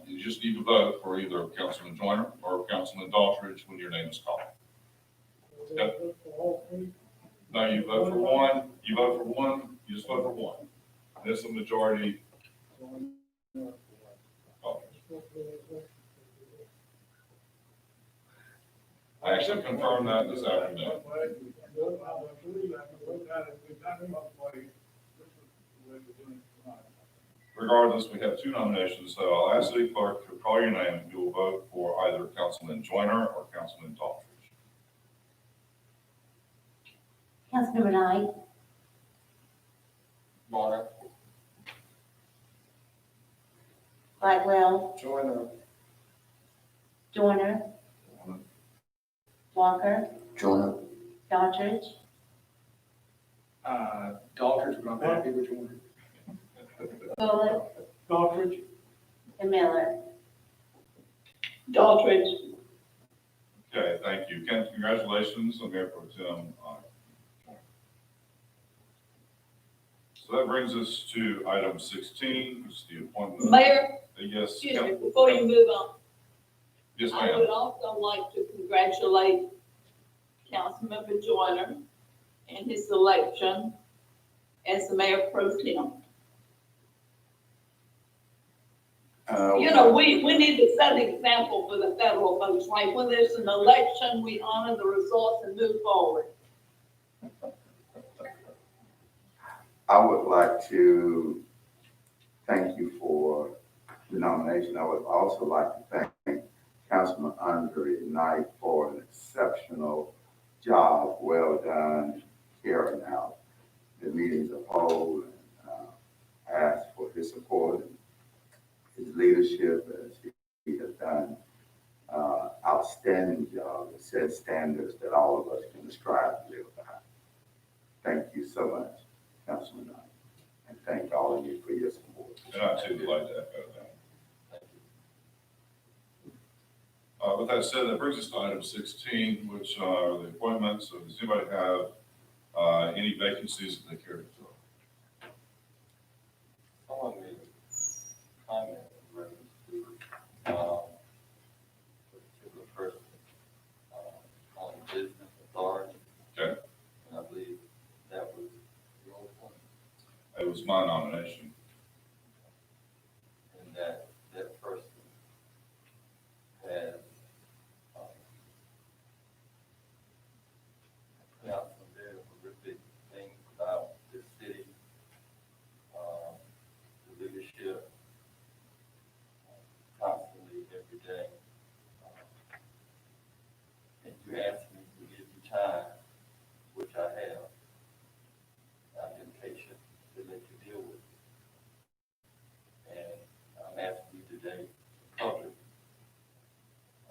you just need to vote for either Councilman Joyner or Councilman Daughtridge when your name is called. Yep. No, you vote for one, you just vote for one. There's a majority. I actually confirmed that this afternoon. Regardless, we have two nominations, so I'll ask the clerk to call your name, and you will vote for either Councilman Joyner or Councilman Daughtridge. Councilmember Knight, Joyner. Blackwell, Joyner. Joyner, Walker, Joyner. Daughtridge, Daughtridge, but I'm happy with Joyner. Bullock, Daughtridge. and Miller. Daughtridge. Okay, thank you. Ken, congratulations on Mayor Pro Tem. So that brings us to item 16, which is the appointment. Mayor, Yes. excuse me, before you move on, Yes, I ma'am. would also like to congratulate Councilmember Joyner and his election as the Mayor Pro Tem. You know, we need to set an example for the federal folks, like when there's an election, we honor the results and move forward. I would like to thank you for the nomination. I would also like to thank Councilman Andre Knight for an exceptional job, well done, carrying out the meetings of whole, and ask for his support and his leadership as he has done outstanding job that sets standards that all of us can strive to live by. Thank you so much, Councilman Knight, and thank all of you for your support. And I too would like to echo that. With that said, that brings us to item 16, which are the appointments. So does anybody have any vacancies that they care to fill? Someone made a comment in reference to, a particular person, on business authority. Okay. And I believe that was your point. It was my nomination. And that person has, put out some very horrific things about this city, the leadership, constantly, every day. And you asked me to give you time, which I have. I've been patient to let you deal with it. And I'm asking you today, public,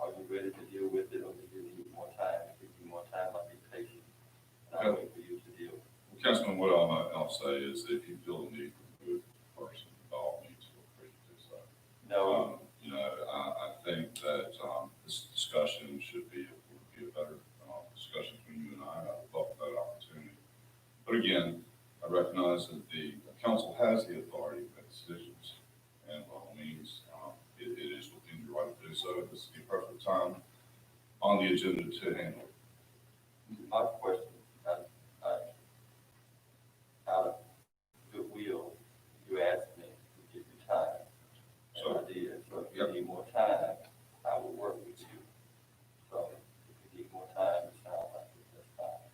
are you ready to deal with it, or do you need more time? If you need more time, I'll be patient. And I'll wait for you to deal with it. Councilman, what I'll say is that if you feel the need to remove the person, by all means, feel free to do so. No, You know, I think that this discussion would be a better discussion between you and I would love that opportunity. But again, I recognize that the council has the authority to make decisions, and by all means, it is within your right to do so. This is the appropriate time on the agenda to handle it. my question, out of goodwill, you asked me to give you time. And I did. So if you need more time, I will work with you. So if you need more time, it sounds like it's just fine.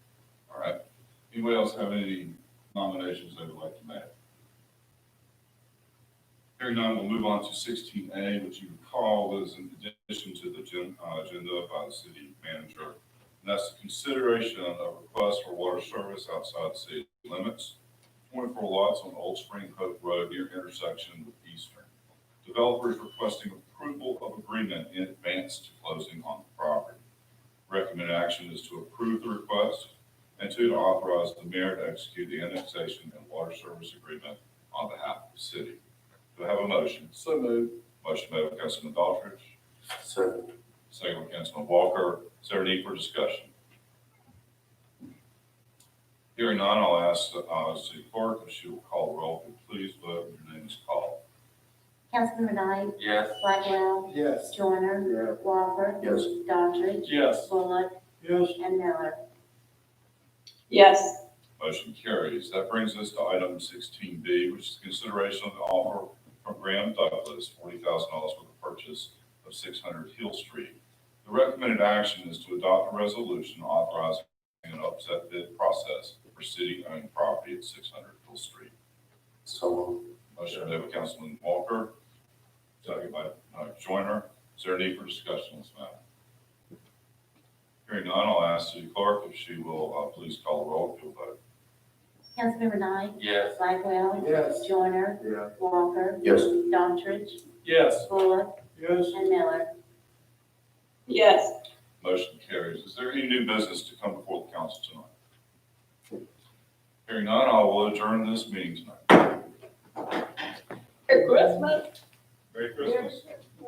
All right. Anybody else have any nominations they would like to make? Hearing none, we'll move on to 16A, which you recall was in addition to the agenda by the city manager. And that's the consideration of a request for water service outside the city limits. 24 lots on Old Spring Hope Road near intersection with Eastern. Developers requesting approval of agreement in advance to closing on the property. Recommended action is to approve the request and to authorize the mayor to execute the annexation and water service agreement on behalf of the city. Do I have a motion? So moved. Motion made by Councilman Daughtridge, Second. second by Councilman Walker. Is there a need for discussion? Hearing none, I'll ask the city clerk if she will call the roll. Please vote Councilmember Knight, Yes. Blackwell, Yes. Joyner, Walker, Yes. Daughtry, Yes. Bullock, Yes. and Miller. Yes. Motion carries. That brings us to item 16B, which is consideration of the offer from Graham Douglas, $40,000 for the purchase of 600 Hill Street. The recommended action is to adopt a resolution authorizing an upset bid process for city-owned property at 600 Hill Street. So Motion made by Councilman Walker, second by Joyner. Is there a need for discussion on this matter? Hearing none, I'll ask City Clerk if she will please call the roll if you'll vote. Councilmember Knight, Yes. Blackwell, Yes. Joyner, Yeah. Walker, Yes. Daughtry, Yes. Bullock, Yes. and Miller. Yes. Motion carries. Is there any new business to come before the council tonight? Hearing none, I will adjourn this meeting tonight. Merry Christmas. Merry Christmas.